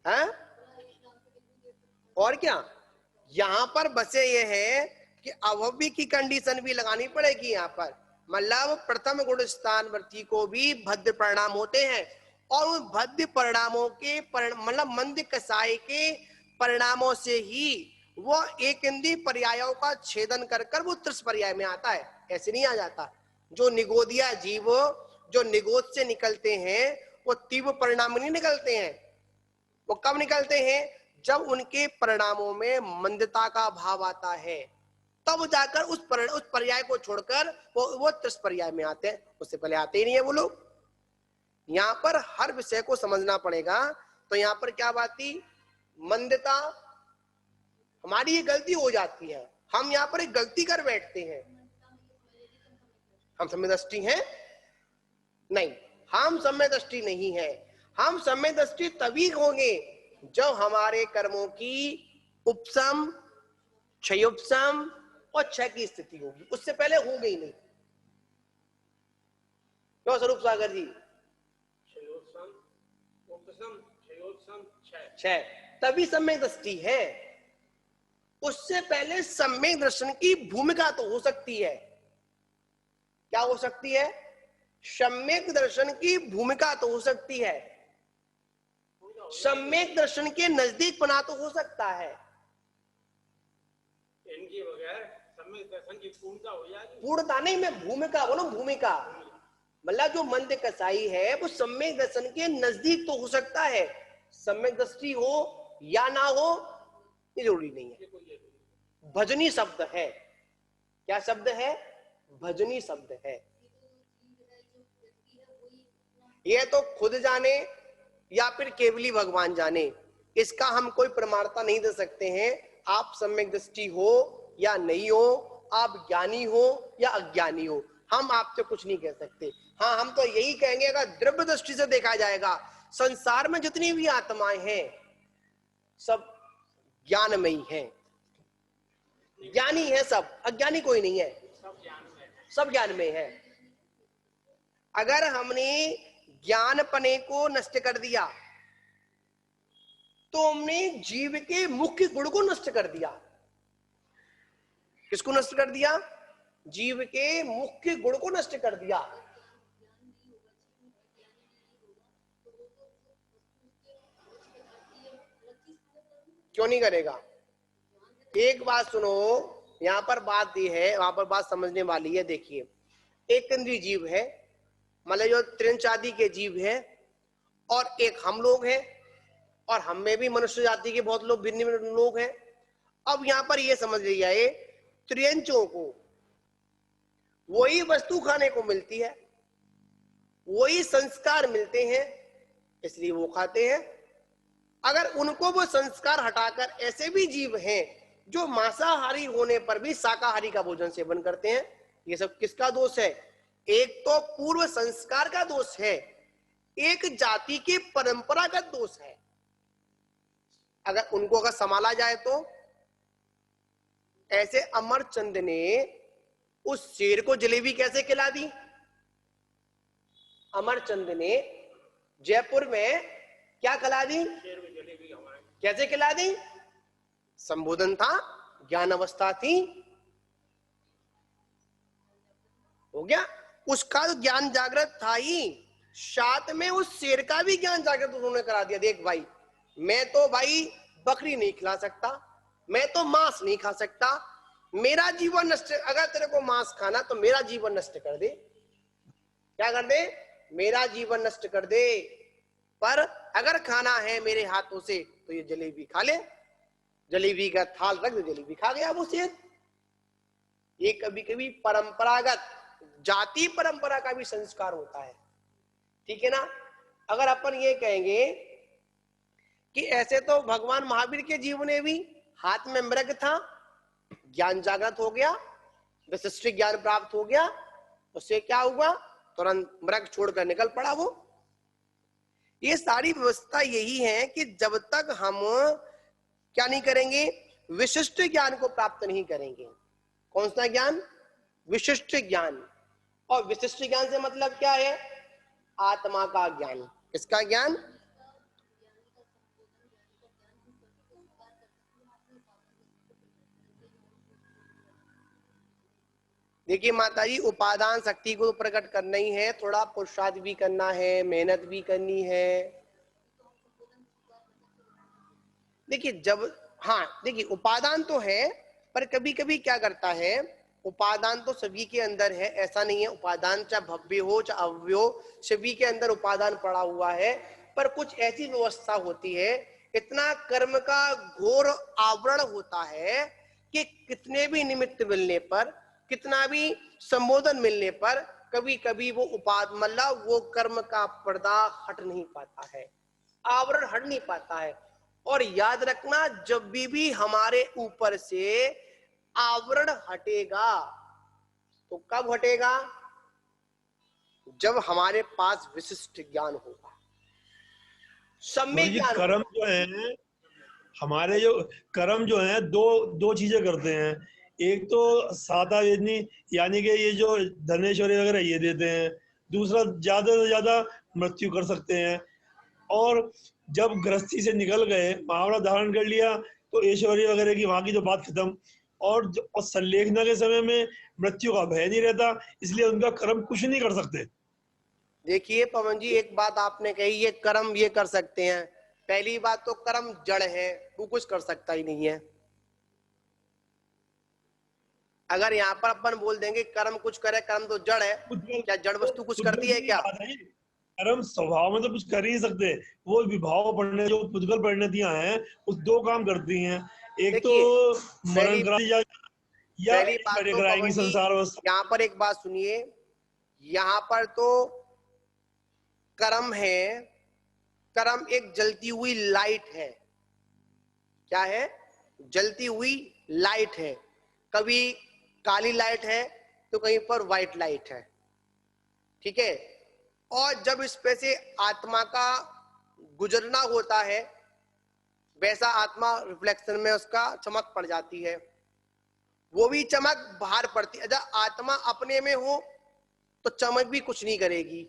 हैं। और क्या, यहाँ पर बसे ये है कि अवयवी की कंडीशन भी लगानी पड़ेगी। यहाँ पर मतलब प्रथम गुण स्थान वृत्ति को भी भद्र परिणाम होते हैं और उन भद्र परिणामों के मतलब मंद कसाय के परिणामों से ही वो एक इंद्रिय पर्यायों का छेदन कर कर वो त्रिस पर्याय में आता है, ऐसे नहीं आ जाता। जो निगोदिया जीव जो निगोद से निकलते हैं वो तीव्र परिणाम नहीं निकलते हैं। वो कब निकलते हैं? जब उनके परिणामों में मंदता का भाव आता है, तब जाकर उस पर्याय को छोड़कर वो तृष्पर्याय में आते हैं, उससे पहले आते ही नहीं है वो लोग। यहाँ पर हर विषय को समझना पड़ेगा। तो यहाँ पर क्या बात थी? मंदता, हमारी ये गलती हो जाती है, हम यहाँ पर एक गलती कर बैठते हैं। हम सम्यक दृष्टि हैं? नहीं, हम सम्यक दृष्टि नहीं है। हम सम्यक दृष्टि तभी होंगे जब हमारे कर्मों की उपशम, क्षयोपशम और क्षय की स्थिति होगी, उससे पहले होगी ही नहीं। क्यों स्वरूप सागर जी? क्षय, तभी सम्यक दृष्टि है। उससे पहले सम्यक दर्शन की भूमिका तो हो सकती है। क्या हो सकती है? सम्यक दर्शन की भूमिका तो हो सकती है, सम्यक दर्शन के नजदीक बना तो हो सकता है। इनके बगैर सम्यक दर्शन की पूर्णता हो जाएगी। पूर्णता नहीं, मैं भूमिका बोलो, भूमिका मतलब जो मंद कसाई है वो सम्यक दर्शन के नजदीक तो हो सकता है। सम्यक दृष्टि हो या ना हो ये जरूरी नहीं है। भजनी शब्द है। क्या शब्द है? भजनी शब्द है। ये तो खुद जाने या फिर केवली भगवान जाने, इसका हम कोई प्रमाणता नहीं दे सकते हैं। आप सम्यक दृष्टि हो या नहीं हो, आप ज्ञानी हो या अज्ञानी हो, हम आपसे कुछ नहीं कह सकते। हाँ, हम तो यही कहेंगे अगर द्रव्य दृष्टि से देखा जाएगा, संसार में जितनी भी आत्माएं हैं सब ज्ञानमयी हैं, ज्ञानी है सब, अज्ञानी कोई नहीं है, सब ज्ञान में है। अगर हमने ज्ञानपने को नष्ट कर दिया तो हमने जीव के मुख्य गुण को नष्ट कर दिया। किसको नष्ट कर दिया? जीव के मुख्य गुण को नष्ट कर दिया। क्यों नहीं करेगा? एक बात सुनो, यहां पर बात दी है, वहां पर बात समझने वाली है। देखिए, एक इंद्रिय जीव है, मतलब जो त्रिंच आदि के जीव है, और एक हम लोग हैं, और हम में भी मनुष्य जाति के बहुत लोग, भिन्न भिन्न लोग हैं। अब यहां पर ये समझ लिया है, त्रियंचों को वही वस्तु खाने को मिलती है, वही संस्कार मिलते हैं, इसलिए वो खाते हैं। अगर उनको वो संस्कार हटाकर ऐसे भी जीव हैं जो मांसाहारी होने पर भी शाकाहारी का भोजन सेवन करते हैं, ये सब किसका दोष है? एक तो पूर्व संस्कार का दोष है, एक जाति के परंपरागत दोष है। अगर उनको अगर संभाला जाए तो, ऐसे अमरचंद ने उस शेर को जलेबी कैसे खिला दी? अमरचंद ने जयपुर में क्या खिला दी? कैसे खिला दी? संबोधन था, ज्ञान अवस्था थी, हो गया, उसका तो ज्ञान जागृत था ही, साथ में उस शेर का भी ज्ञान जागृत उन्होंने करा दिया। देख भाई, मैं तो भाई बकरी नहीं खिला सकता, मैं तो मांस नहीं खा सकता, मेरा जीवन नष्ट, अगर तेरे को मांस खाना तो मेरा जीवन नष्ट कर दे। क्या कर दे? मेरा जीवन नष्ट कर दे, पर अगर खाना है मेरे हाथों से तो ये जलेबी खा ले। जलेबी का थाल रख दे, जलेबी खा गया वो शेर। ये कभी कभी परंपरागत जाति परंपरा का भी संस्कार होता है, ठीक है ना। अगर अपन ये कहेंगे कि ऐसे तो भगवान महावीर के जीवन में भी हाथ में मृग था, ज्ञान जागृत हो गया, विशिष्ट ज्ञान प्राप्त हो गया, उससे क्या हुआ? तुरंत मृग छोड़कर निकल पड़ा वो। ये सारी व्यवस्था यही है कि जब तक हम क्या नहीं करेंगे, विशिष्ट ज्ञान को प्राप्त नहीं करेंगे। कौन सा ज्ञान? विशिष्ट ज्ञान। और विशिष्ट ज्ञान से मतलब क्या है? आत्मा का ज्ञान। किसका ज्ञान? देखिए माताजी, उपादान शक्ति को प्रकट करना ही है, थोड़ा पुरुषार्थ भी करना है, मेहनत भी करनी है। देखिए जब, हाँ देखिए उपादान तो है, पर कभी कभी क्या करता है, उपादान तो सभी के अंदर है, ऐसा नहीं है। उपादान चाहे भव्य हो चाहे अव्यय हो, सभी के अंदर उपादान पड़ा हुआ है। पर कुछ ऐसी व्यवस्था होती है, इतना कर्म का घोर आवरण होता है कि कितने भी निमित्त मिलने पर, कितना भी संबोधन मिलने पर, कभी कभी वो मतलब वो कर्म का पर्दा हट नहीं पाता है, आवरण हट नहीं पाता है। और याद रखना, जब भी हमारे ऊपर से आवरण हटेगा तो कब हटेगा? जब हमारे पास विशिष्ट ज्ञान होगा, सम्यक जी ज्ञान कर्म होगा। जो है, हमारे जो कर्म जो है, दो दो चीजें करते हैं। एक तो सादा वेदनी, यानी कि ये जो धनेश्वरी वगैरह ये देते हैं। दूसरा, ज्यादा से ज्यादा मृत्यु कर सकते हैं। और जब गृहस्थी से निकल गए, महावरा धारण कर लिया, तो ऐश्वर्य वगैरह की वहां की जो बात खत्म। और संलेखना के समय में मृत्यु का भय नहीं रहता, इसलिए उनका कर्म कुछ नहीं कर सकते। देखिए पवन जी, एक बात आपने कही, ये कर्म ये कर सकते हैं। पहली बात तो कर्म जड़ है, वो कुछ कर सकता ही नहीं है। अगर यहाँ पर अपन बोल देंगे कर्म कुछ करे, कर्म तो जड़ है, क्या जड़ वस्तु कुछ करती है क्या? कर्म स्वभाव में तो कुछ कर ही नहीं सकते। वो विभाव पढ़ने, जो पुद्गल परिणतियां हैं, उस दो काम करती हैं। एक तो देखिए, मरण पहली कराई या पहली बात ऐश्वर्य तो कराएंगी पवन जी, संसार अवस्था। यहाँ पर एक बात सुनिए। यहाँ पर तो कर्म है, कर्म एक जलती हुई लाइट है। क्या है? जलती हुई लाइट है। कभी काली लाइट है तो कहीं पर व्हाइट लाइट है, ठीक है। और जब इस पे से आत्मा का गुजरना होता है, वैसा आत्मा रिफ्लेक्शन में उसका चमक पड़ जाती है, वो भी चमक बाहर पड़ती है। जब आत्मा अपने में हो तो चमक भी कुछ नहीं करेगी।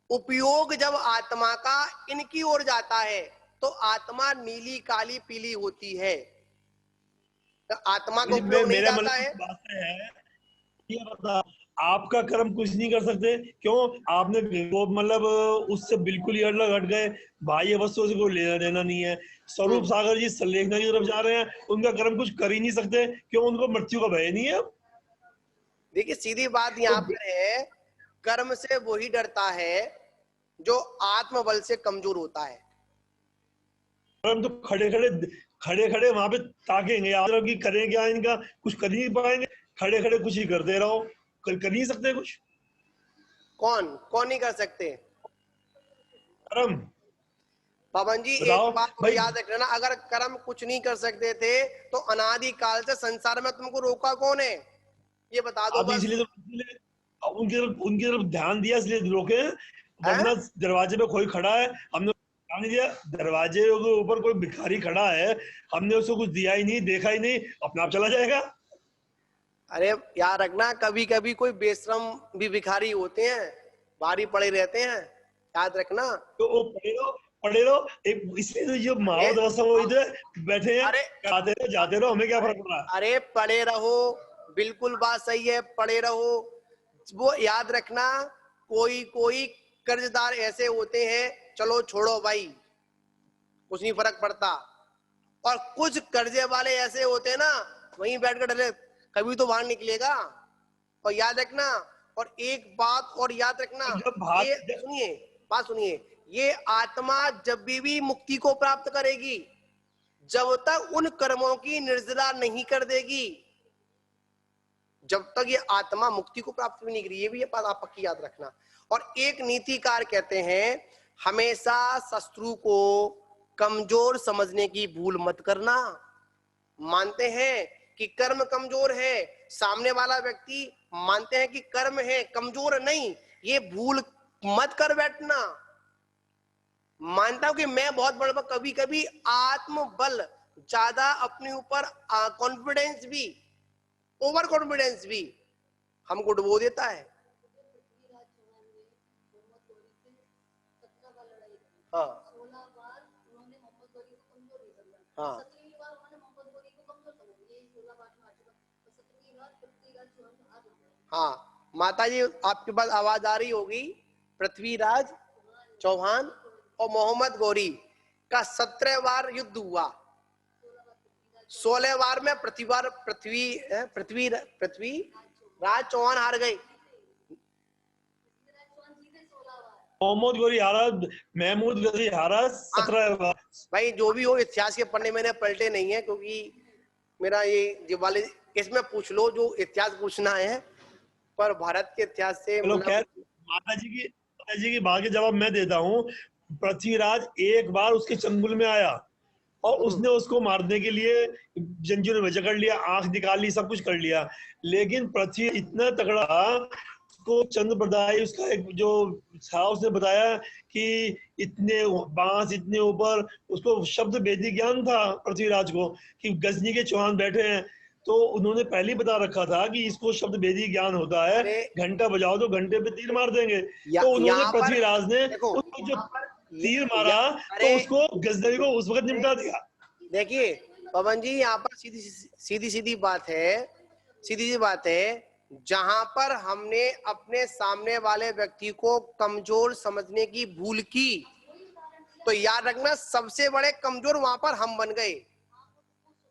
उपयोग जब आत्मा का इनकी ओर जाता है तो आत्मा नीली काली पीली होती है। तो आत्मा का उपयोग नहीं मेरे मन जाता की है। बात है, ये बता, आपका कर्म कुछ नहीं कर सकते क्यों? आपने वो मतलब उससे बिल्कुल ही अलग हट गए, बाह्य वस्तुओं से कोई लेना देना नहीं है। स्वरूप सागर जी संलेखना की तरफ जा रहे हैं, उनका कर्म कुछ कर ही नहीं सकते क्यों? उनको मृत्यु का भय नहीं है। देखिए सीधी बात तो यहाँ पर है, कर्म से वही डरता है जो आत्मबल से कमजोर होता है। कर्म तो खड़े खड़े वहां पे ताकेंगे आप कि करें क्या, इनका कुछ कर ही नहीं पाएंगे। खड़े खड़े कुछ ही करते रहो, कर नहीं सकते कुछ। कौन कौन नहीं कर सकते? कर्म पवन जी एक बताओ बात और भाई। याद रखना, अगर कर्म कुछ नहीं कर सकते थे तो अनादि काल से संसार में तुमको रोका कौन है? ये बता दो अब बस। इसलिए उनकी तरफ ध्यान दिया, इसलिए रोके। है? वरना दरवाजे पे कोई खड़ा है, हमने ध्यान नहीं दिया। दरवाजे के ऊपर कोई भिखारी खड़ा है, हमने उसको कुछ दिया ही नहीं, देखा ही नहीं, अपने आप चला जाएगा। अरे याद रखना, कभी कभी कोई बेशरम भी भिखारी होते हैं, भारी पड़े रहते हैं, याद रखना। तो वो पड़े रहो एक, इसलिए तो जो ए, महावत अवस्था वो इधर बैठे हैं, अरे आते रहो जाते रहो, हमें क्या फर्क पड़ रहा है? अरे पड़े रहो, बिल्कुल बात सही है, पड़े रहो। वो याद रखना, कोई कोई कर्जदार ऐसे होते हैं, चलो छोड़ो भाई, कुछ नहीं फर्क पड़ता। और कुछ कर्जे वाले ऐसे होते हैं ना, वहीं बैठकर डरे, कभी तो बाहर निकलेगा। और याद रखना, और एक बात और याद रखना, और जब ये भाग सुनिए, बात सुनिए, ये आत्मा जब भी मुक्ति को प्राप्त करेगी, जब तक उन कर्मों की निर्जला नहीं कर देगी, जब तक ये आत्मा मुक्ति को प्राप्त भी नहीं करी। ये भी ये बात आप पक्की याद रखना। और एक नीतिकार कहते हैं, हमेशा शत्रु को कमजोर समझने की भूल मत करना। मानते हैं कि कर्म कमजोर है, सामने वाला व्यक्ति मानते हैं कि कर्म है कमजोर नहीं, ये भूल मत कर बैठना। मानता हूं कि मैं बहुत बड़ा, कभी कभी आत्मबल ज्यादा, अपने ऊपर कॉन्फिडेंस भी, ओवर कॉन्फिडेंस भी हमको डुबो देता है। हाँ हाँ हाँ, माता जी आपके पास आवाज आ रही होगी। पृथ्वीराज चौहान और मोहम्मद गौरी का 17 बार युद्ध हुआ। 16 बार में पृथ्वीराज चौहान हार गए। मोहम्मद गोरी हारा, महमूद गजनी हारा 17 बार। भाई जो भी हो, इतिहास के पन्ने मैंने पलटे नहीं है, क्योंकि मेरा ये वाले इसमें पूछ लो जो इतिहास पूछना है, पर भारत के इतिहास से चलो खैर, माता जी की बात के जवाब मैं देता हूँ। पृथ्वीराज एक बार उसके चंगुल में आया और उसने उसको मारने के लिए जंजीरों में जकड़ लिया, आंख निकाल ली, सब कुछ कर लिया, लेकिन पृथ्वी इतना तगड़ा उसको चंद्र बरदाई उसका एक जो था उसने बताया कि इतने बांस इतने ऊपर, उसको शब्द वेदी ज्ञान था पृथ्वीराज को कि गजनी के चौहान बैठे हैं, तो उन्होंने पहले ही बता रखा था कि इसको शब्द वेदी ज्ञान होता है, घंटा बजाओ तो घंटे पे तीर मार देंगे। तो उन्होंने पृथ्वीराज ने उसको जो तीर मारा तो उसको गजनवी को उस वक्त निपटा दिया। देखिए पवन जी, यहाँ पर सीधी बात है, जहां पर हमने अपने सामने वाले व्यक्ति को कमजोर समझने की भूल की, तो याद रखना सबसे बड़े कमजोर वहां पर हम बन गए।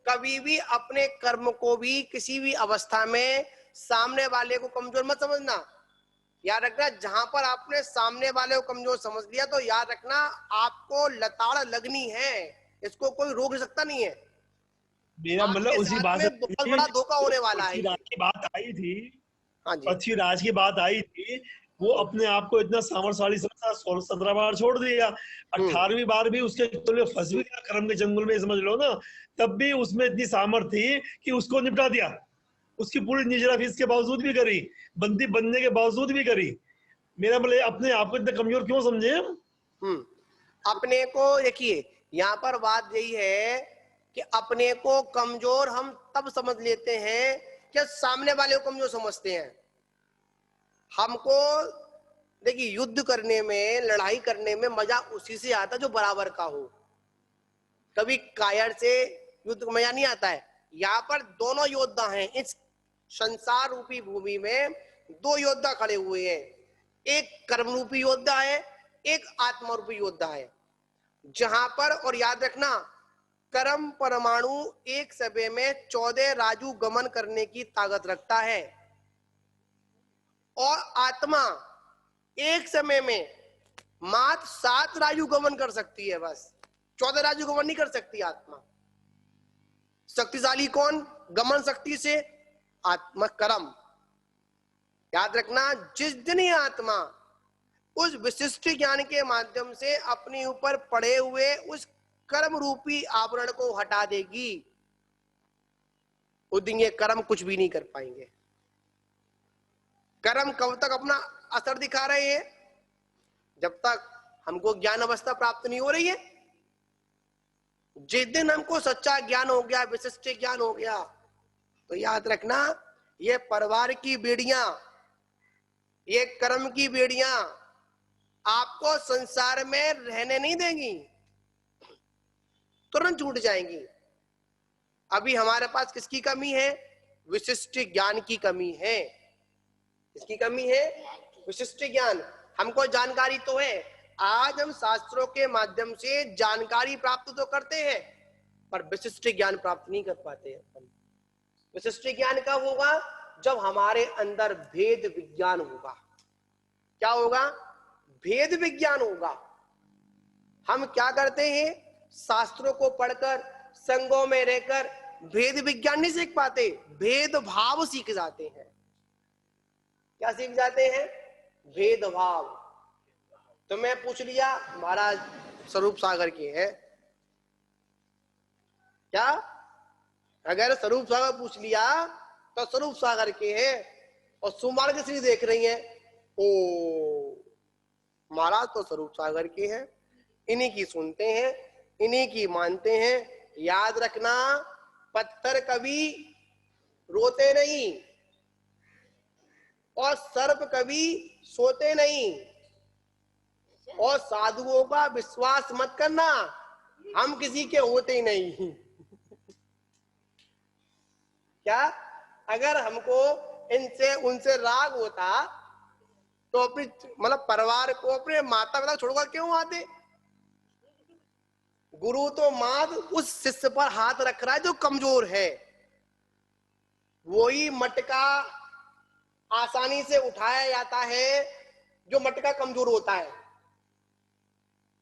कभी भी अपने कर्म को भी किसी भी अवस्था में सामने वाले को कमजोर मत समझना। याद रखना, जहां पर आपने सामने वाले को कमजोर समझ लिया तो याद रखना आपको लताड़ लगनी है, इसको कोई रोक सकता नहीं है। मेरा मतलब उसी बात में बहुत बड़ा धोखा होने वाला है। पृथ्वीराज की बात आई थी, हाँ जी, पृथ्वीराज की बात आई थी, वो अपने आप को इतना सामर्थ्यशाली समझा, 17 बार छोड़ दिया, 18वीं बार भी उसके में फंस भी गया कर्म के जंगल में, समझ लो ना, तब भी उसमें इतनी सामर्थ्य थी कि उसको निपटा दिया। उसकी पूरी निजरा फीस के बावजूद भी करी, बंदी बनने के बावजूद भी करी। मेरा मतलब अपने आप को इतना कमजोर क्यों समझे हम? अपने को देखिए, यहाँ पर बात यही है कि अपने को कमजोर हम तब समझ लेते हैं कि सामने वाले को कमजोर समझते हैं। हमको देखिए, युद्ध करने में, लड़ाई करने में मजा उसी से आता जो बराबर का हो। कभी कायर से युद्ध का मजा नहीं आता है। यहाँ पर दोनों योद्धा हैं, इस संसार रूपी भूमि में दो योद्धा खड़े हुए हैं, एक कर्म रूपी योद्धा है, एक आत्मा रूपी योद्धा है। जहां पर, और याद रखना, कर्म परमाणु एक समय में 14 राजू गमन करने की ताकत रखता है, और आत्मा एक समय में मात्र 7 राजू गमन कर सकती है, बस 14 राजू गमन नहीं कर सकती आत्मा। शक्तिशाली कौन गमन शक्ति से? आत्मा कर्म। याद रखना, जिस दिन ही आत्मा उस विशिष्ट ज्ञान के माध्यम से अपने ऊपर पड़े हुए उस कर्म रूपी आवरण को हटा देगी, उस दिन ये कर्म कुछ भी नहीं कर पाएंगे। कर्म कब तक अपना असर दिखा रहे हैं? जब तक हमको ज्ञान अवस्था प्राप्त नहीं हो रही है। जिस दिन हमको सच्चा ज्ञान हो गया, विशिष्ट ज्ञान हो गया, तो याद रखना, ये परिवार की बेड़ियां, ये कर्म की बेड़ियां आपको संसार में रहने नहीं देंगी, तुरंत छूट जाएंगी। अभी हमारे पास किसकी कमी है? विशिष्ट ज्ञान की कमी है। किसकी कमी है? विशिष्ट ज्ञान। हमको जानकारी तो है, आज हम शास्त्रों के माध्यम से जानकारी प्राप्त तो करते हैं, पर विशिष्ट ज्ञान प्राप्त नहीं कर पाते हैं। विशिष्ट ज्ञान कब होगा? जब हमारे अंदर भेद विज्ञान होगा। क्या होगा? भेद विज्ञान होगा। हम क्या करते हैं? शास्त्रों को पढ़कर, संघों में रहकर भेद विज्ञान नहीं सीख पाते, भेद भाव सीख जाते हैं। क्या सीख जाते हैं? भेद भाव। तो मैं पूछ लिया, महाराज स्वरूप सागर के हैं क्या? अगर स्वरूप सागर पूछ लिया तो स्वरूप सागर के हैं, और सुमार्ग श्री देख रही हैं, ओ महाराज तो स्वरूप सागर के हैं, इन्हीं की सुनते हैं, इन्हीं की मानते हैं। याद रखना, पत्थर कभी रोते नहीं और सर्प कभी सोते नहीं, और साधुओं का विश्वास मत करना, हम किसी के होते ही नहीं। क्या? अगर हमको इनसे उनसे राग होता तो अपनी परिवार को, अपने माता पिता छोड़कर क्यों आते? गुरु तो माद उस शिष्य पर हाथ रख रहा है जो कमजोर है, वही मटका आसानी से उठाया जाता है जो मटका कमजोर होता है।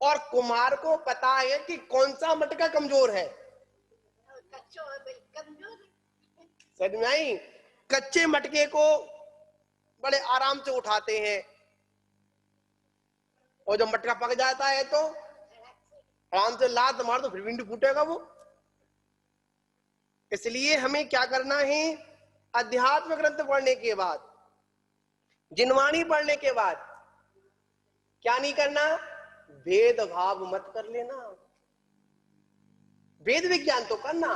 और कुम्हार को पता है कि कौन सा मटका कमजोर है। समझ में आई? कच्चे मटके को बड़े आराम से उठाते हैं, और जब मटका पक जाता है तो आराम से लात मार दो, फिर भी नहीं फूटेगा वो। इसलिए हमें क्या करना है, अध्यात्म ग्रंथ पढ़ने के बाद, जिनवाणी पढ़ने के बाद क्या नहीं करना, भेदभाव मत कर लेना, वेद विज्ञान तो करना।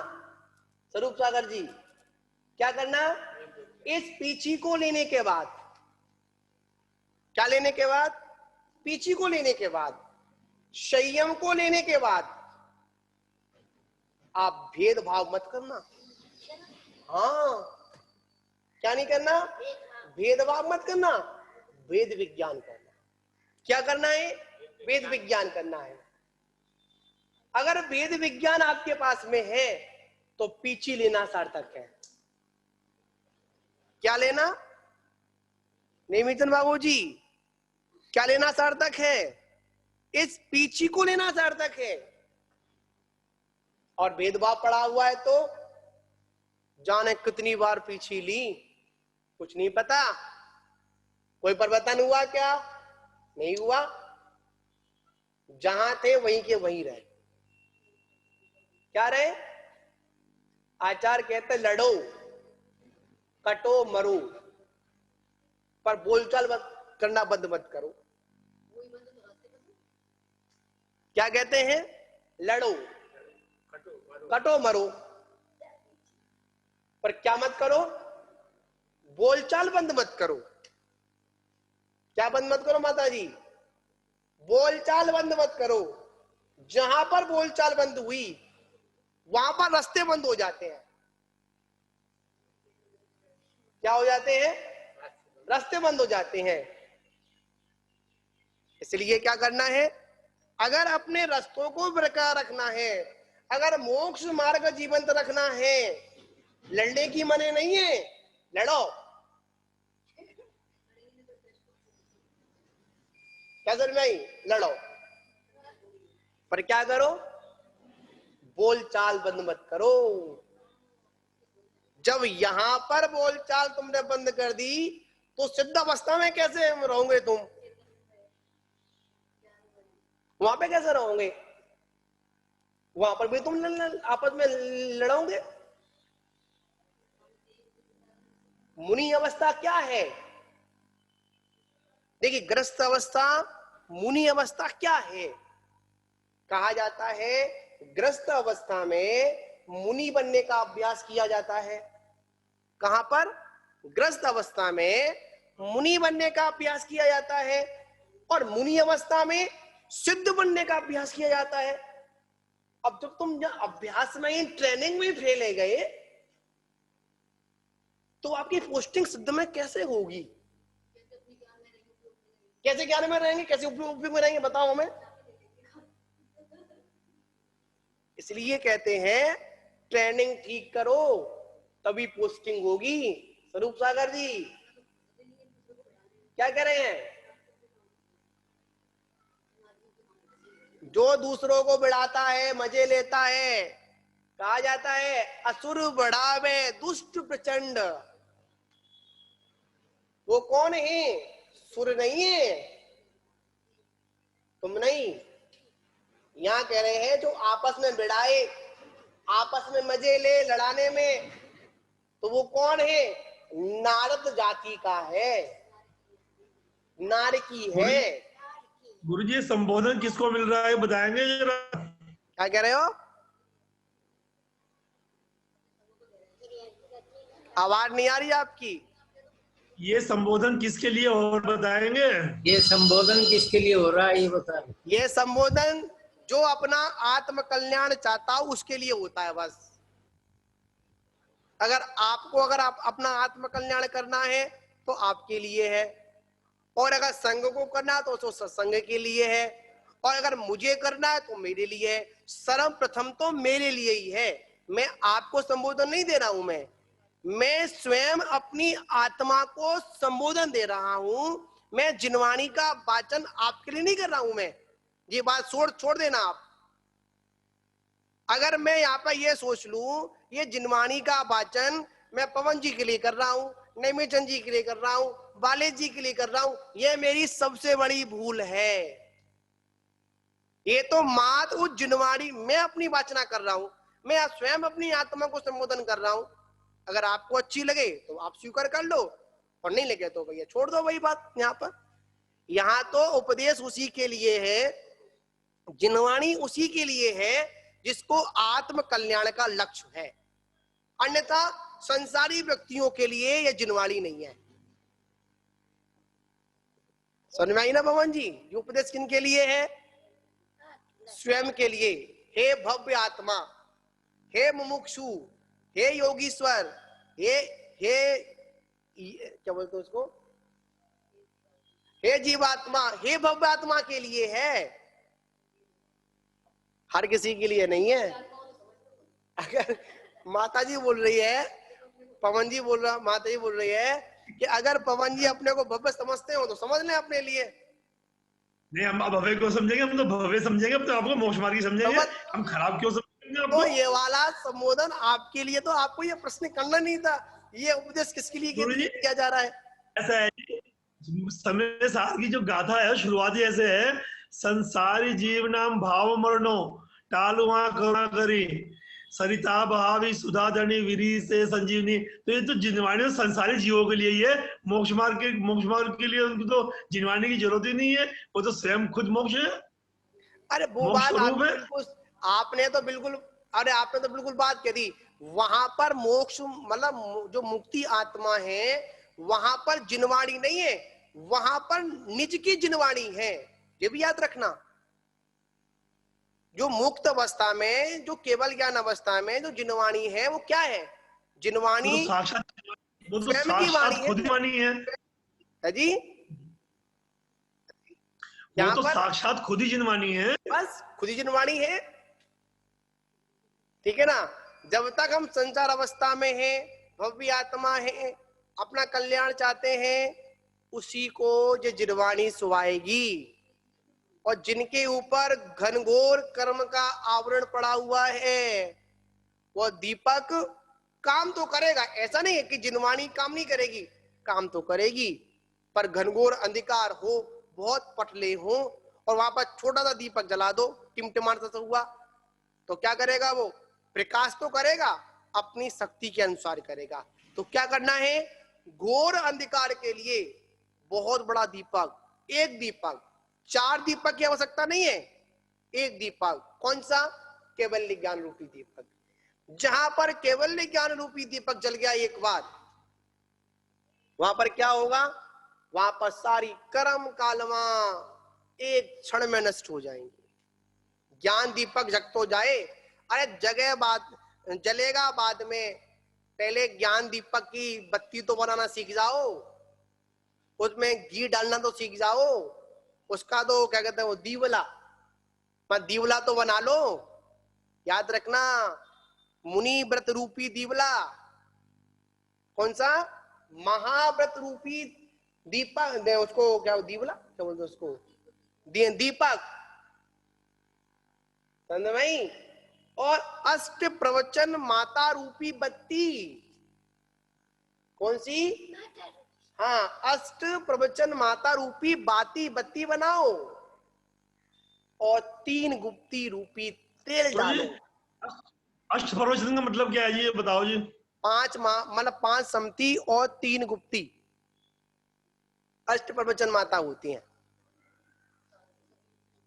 स्वरूप सागर जी क्या करना, इस पीछी को लेने के बाद, क्या लेने के बाद, पीछी को लेने के बाद, संयम को लेने के बाद आप भेदभाव मत करना। हाँ, क्या नहीं करना, भेदभाव मत करना, वेद विज्ञान करना। क्या करना है, वेद विज्ञान करना है। अगर वेद विज्ञान आपके पास में है तो पीछी लेना सार्थक है। क्या लेना, नहीं मिथुन बाबू जी, क्या लेना सार्थक है, इस पीछी को लेना सार्थक है। और भेदभाव पड़ा हुआ है तो जाने कितनी बार पीछी ली, कुछ नहीं पता। कोई परिवर्तन हुआ क्या, नहीं हुआ, जहां थे वहीं के वहीं रहे। क्या रहे, आचार्य कहते लड़ो कटो मरो, पर बोलचाल करना बंद मत करो। क्या कहते हैं, लड़ो कटो मरो, पर क्या मत करो, बोलचाल बंद मत करो। क्या बंद मत करो माता जी, बोलचाल बंद मत करो। जहां पर बोलचाल बंद हुई वहां पर रास्ते बंद हो जाते हैं। क्या हो जाते हैं, रास्ते बंद हो जाते हैं। इसलिए क्या करना है, अगर अपने रास्तों को बरकरार रखना है, अगर मोक्ष मार्ग जीवंत रखना है, लड़ने की मने नहीं है, लड़ो। क्या समझ में आई, लड़ो, पर क्या करो, बोलचाल बंद मत करो। जब यहां पर बोलचाल तुमने बंद कर दी तो सिद्ध अवस्था में कैसे रहोगे तुम, वहां पे कैसे रहोगे, वहां पर भी तुम आपस में लड़ोगे। मुनि अवस्था क्या है, देखिए ग्रस्त अवस्था, मुनि अवस्था क्या है। कहा जाता है ग्रस्त अवस्था में मुनि बनने का अभ्यास किया जाता है। कहां पर, ग्रस्त अवस्था में मुनि बनने का अभ्यास किया जाता है, और मुनि अवस्था में सिद्ध बनने का अभ्यास किया जाता है। अब जब तुम अभ्यास में, ट्रेनिंग में फेल हो गए तो आपकी पोस्टिंग सिद्ध में कैसे होगी, कैसे ज्ञान में रहेंगे, कैसे उपयोग में रहेंगे, बताओ हमें। इसलिए कहते हैं ट्रेनिंग ठीक करो तभी पोस्टिंग होगी। स्वरूप सागर जी क्या कह रहे हैं, जो दूसरों को बढ़ाता है, मजे लेता है, कहा जाता है असुर बढ़ावे दुष्ट प्रचंड। वो कौन है, सुर नहीं है, तुम नहीं। यहां कह रहे हैं जो आपस में भिड़ाए, आपस में मजे ले लड़ाने में, तो वो कौन है, नारद जाति का है, नारकी है। गुरुजी संबोधन किसको मिल रहा है बताएंगे जरा। क्या कह रहे हो, आवाज नहीं आ रही आपकी। ये संबोधन किसके लिए और बताएंगे, ये संबोधन किसके लिए हो रहा है ये बता। ये संबोधन जो अपना आत्म कल्याण चाहता हो उसके लिए होता है बस। अगर आपको, अगर आप अपना आत्म कल्याण करना है तो आपके लिए है, और अगर संघ को करना तो सत्संग के लिए है, और अगर मुझे करना है तो मेरे लिए है। सर्वप्रथम तो मेरे लिए ही है, मैं आपको संबोधन नहीं दे रहा हूं, मैं स्वयं अपनी आत्मा को संबोधन दे रहा हूं। मैं जिनवाणी का वाचन आपके लिए नहीं कर रहा हूं। मैं ये बात छोड़ देना आप। अगर मैं यहाँ पर ये सोच लूं ये जिनवाणी का वाचन मैं पवन जी के लिए कर रहा हूं, नेमीचंद जी के लिए कर रहा हूं, बाले जी के लिए कर रहा हूं, ये मेरी सबसे बड़ी भूल है। ये तो मात उस जिनवाणी मैं अपनी वाचना कर रहा हूं, मैं स्वयं अपनी आत्मा को संबोधन कर रहा हूं। अगर आपको अच्छी लगे तो आप स्वीकार कर लो, और नहीं लगे तो भैया छोड़ दो। वही बात यहाँ पर, यहाँ तो उपदेश उसी के लिए है, जिनवाणी उसी के लिए है जिसको आत्म कल्याण का लक्ष्य है। अन्यथा संसारी व्यक्तियों के लिए यह जिनवाणी नहीं है। समझ में आई ना पवन जी? ये उपदेश किन के लिए है? स्वयं के लिए। हे भव्य आत्मा, हे मुमुक्षु, हे योगीश्वर, हे क्या बोलते उसको, हे जीवात्मा, हे भव्य आत्मा के लिए है, हर किसी के लिए नहीं है। अगर माता जी बोल रही है, पवन जी बोल रहा, माता जी बोल रही है कि अगर पवन जी अपने को भव्य समझते हो तो समझ लें अपने लिए। नहीं, हम भव्य को समझेंगे, हम तो भव्य समझेंगे, हम तो आपको मोक्ष मार्गी समझेंगे, हम खराब क्यों समझेंगे आपको? तो ये वाला संबोधन आपके लिए, तो आपको ये प्रश्न करना नहीं था। ये उपदेश किसके लिए किया जा रहा है? ऐसा है, समय सार की जो गाथा है शुरुआती ऐसे है, संसारी जीव नाम भाव मरणो टालुआ करुणा करी सरिता बहावी सुधा धनी विरी से संजीवनी। तो ये तो जिनवाणी संसारी जीवों के लिए ही है, मोक्ष मार्ग के लिए उनको तो जिनवाणी की जरूरत ही नहीं है, वो तो स्वयं खुद मोक्ष है। अरे वो बात आपने तो बिल्कुल, अरे आपने तो बिल्कुल बात कह दी। वहां पर मोक्ष मतलब जो मुक्ति आत्मा है वहां पर जिनवाणी नहीं है, वहां पर निज की जिनवाणी है। ये भी याद रखना, जो मुक्त अवस्था में, जो केवल ज्ञान अवस्था में जो जिनवाणी है वो क्या है? जिनवाणी वो तो साक्षात खुद ही वाणी है जी, वो तो साक्षात खुद ही जिनवाणी है, बस खुद ही जिनवाणी है। ठीक है ना? जब तक हम संसार अवस्था में हैं, भव्य आत्मा है, अपना कल्याण चाहते हैं, उसी को जो जिनवाणी सुवाएगी। और जिनके ऊपर घनघोर कर्म का आवरण पड़ा हुआ है वो दीपक काम तो करेगा, ऐसा नहीं है कि जिनवाणी काम नहीं करेगी, काम तो करेगी, पर घनघोर अंधकार हो, बहुत पटले हो, और वहां पर छोटा सा दीपक जला दो, टिमटिमाता सा हुआ, तो क्या करेगा? वो प्रकाश तो करेगा, अपनी शक्ति के अनुसार करेगा। तो क्या करना है? घोर अंधकार के लिए बहुत बड़ा दीपक, एक दीपक, 4 दीपक की आवश्यकता नहीं है, एक दीपक। कौन सा? केवल ज्ञान रूपी दीपक। जहां पर केवल ज्ञान रूपी दीपक जल गया एक बार, वहां पर क्या होगा? वहां पर सारी कर्म कालमा एक क्षण में नष्ट हो जाएंगे। ज्ञान दीपक जग तो जाए, अरे जगह बाद जलेगा बाद में, पहले ज्ञान दीपक की बत्ती तो बनाना सीख जाओ, उसमें घी डालना तो सीख जाओ, उसका तो क्या कहते हैं वो दीवला, दीवला तो बना लो। याद रखना, मुनि व्रत रूपी दीवला। कौन सा? महाव्रत रूपी दीपक, उसको क्या दीवला क्या बोलते उसको? दीपक, समझ भाई। और अष्ट प्रवचन माता रूपी बत्ती। कौन सी? हाँ, अष्ट प्रवचन माता रूपी बत्ती बनाओ, और 3 गुप्ती रूपी तेल डालो। अष्ट प्रवचन का मतलब क्या है ये बताओ जी? 5 मतलब 5 समती और 3 गुप्ती अष्ट प्रवचन माता होती हैं।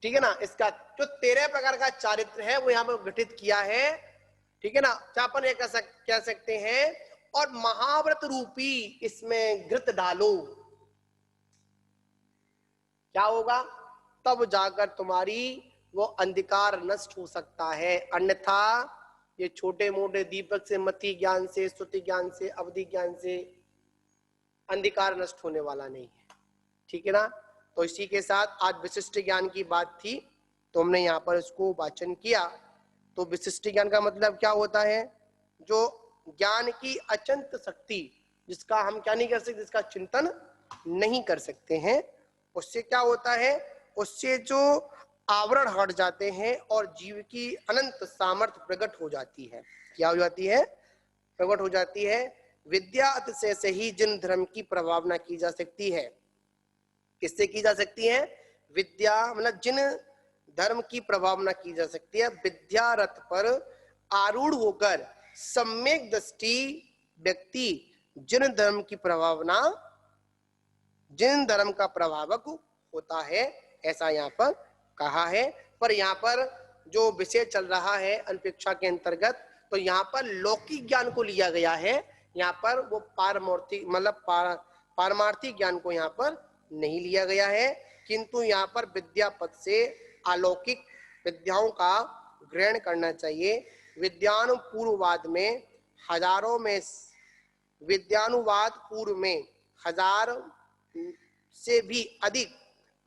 ठीक है ना? इसका जो 13 प्रकार का चारित्र है वो यहाँ पर गठित किया है। ठीक है ना? चापन ये कह सकते हैं। और महाव्रत रूपी इसमें घृत डालो, क्या होगा? तब जाकर तुम्हारी वो अंधकार नष्ट हो सकता है, अन्यथा ये छोटे मोटे दीपक से, मति ज्ञान से, स्तुति ज्ञान से, अवधि ज्ञान से अंधकार नष्ट होने वाला नहीं है। ठीक है ना? तो इसी के साथ आज विशिष्ट ज्ञान की बात थी। तो हमने यहाँ पर इसको वाचन किया। तो विशिष्ट ज्ञान का मतलब क्या होता है? जो ज्ञान की अचंत शक्ति, जिसका हम क्या नहीं कर सकते, जिसका चिंतन नहीं कर सकते हैं, उससे क्या होता है? उससे जो आवरण हट जाते हैं और जीव की अनंत सामर्थ्य प्रकट हो जाती है। क्या हो जाती है? प्रकट हो जाती है। विद्या अतिशय से ही जिन धर्म की प्रभावना की जा सकती है। किससे की जा सकती है? विद्या मतलब जिन धर्म की प्रभावना की जा सकती है, विद्या रथ पर आरूढ़ होकर सम्यक दृष्टि व्यक्ति जिन धर्म की प्रभावना, जिन धर्म का प्रभावक होता है, ऐसा यहाँ पर कहा है। पर यहाँ पर जो विषय चल रहा है अनपेक्षा के अंतर्गत, तो यहाँ पर लौकिक ज्ञान को लिया गया है। यहाँ पर वो पारमार्थिक मतलब पारमार्थिक ज्ञान को यहाँ पर नहीं लिया गया है, किंतु यहाँ पर विद्या पद से अलौकिक विद्याओं का ग्रहण करना चाहिए। विद्यानुपूर्ववाद में हजारों में, विद्यानुवाद पूर्व में हजार से भी अधिक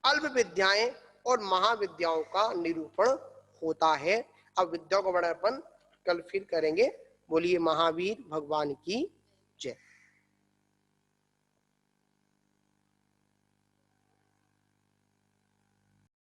अल्प विद्याएं और महाविद्याओं का निरूपण होता है। अब विद्याओं का वर्णन अपन कल फिर करेंगे। बोलिए महावीर भगवान की जय।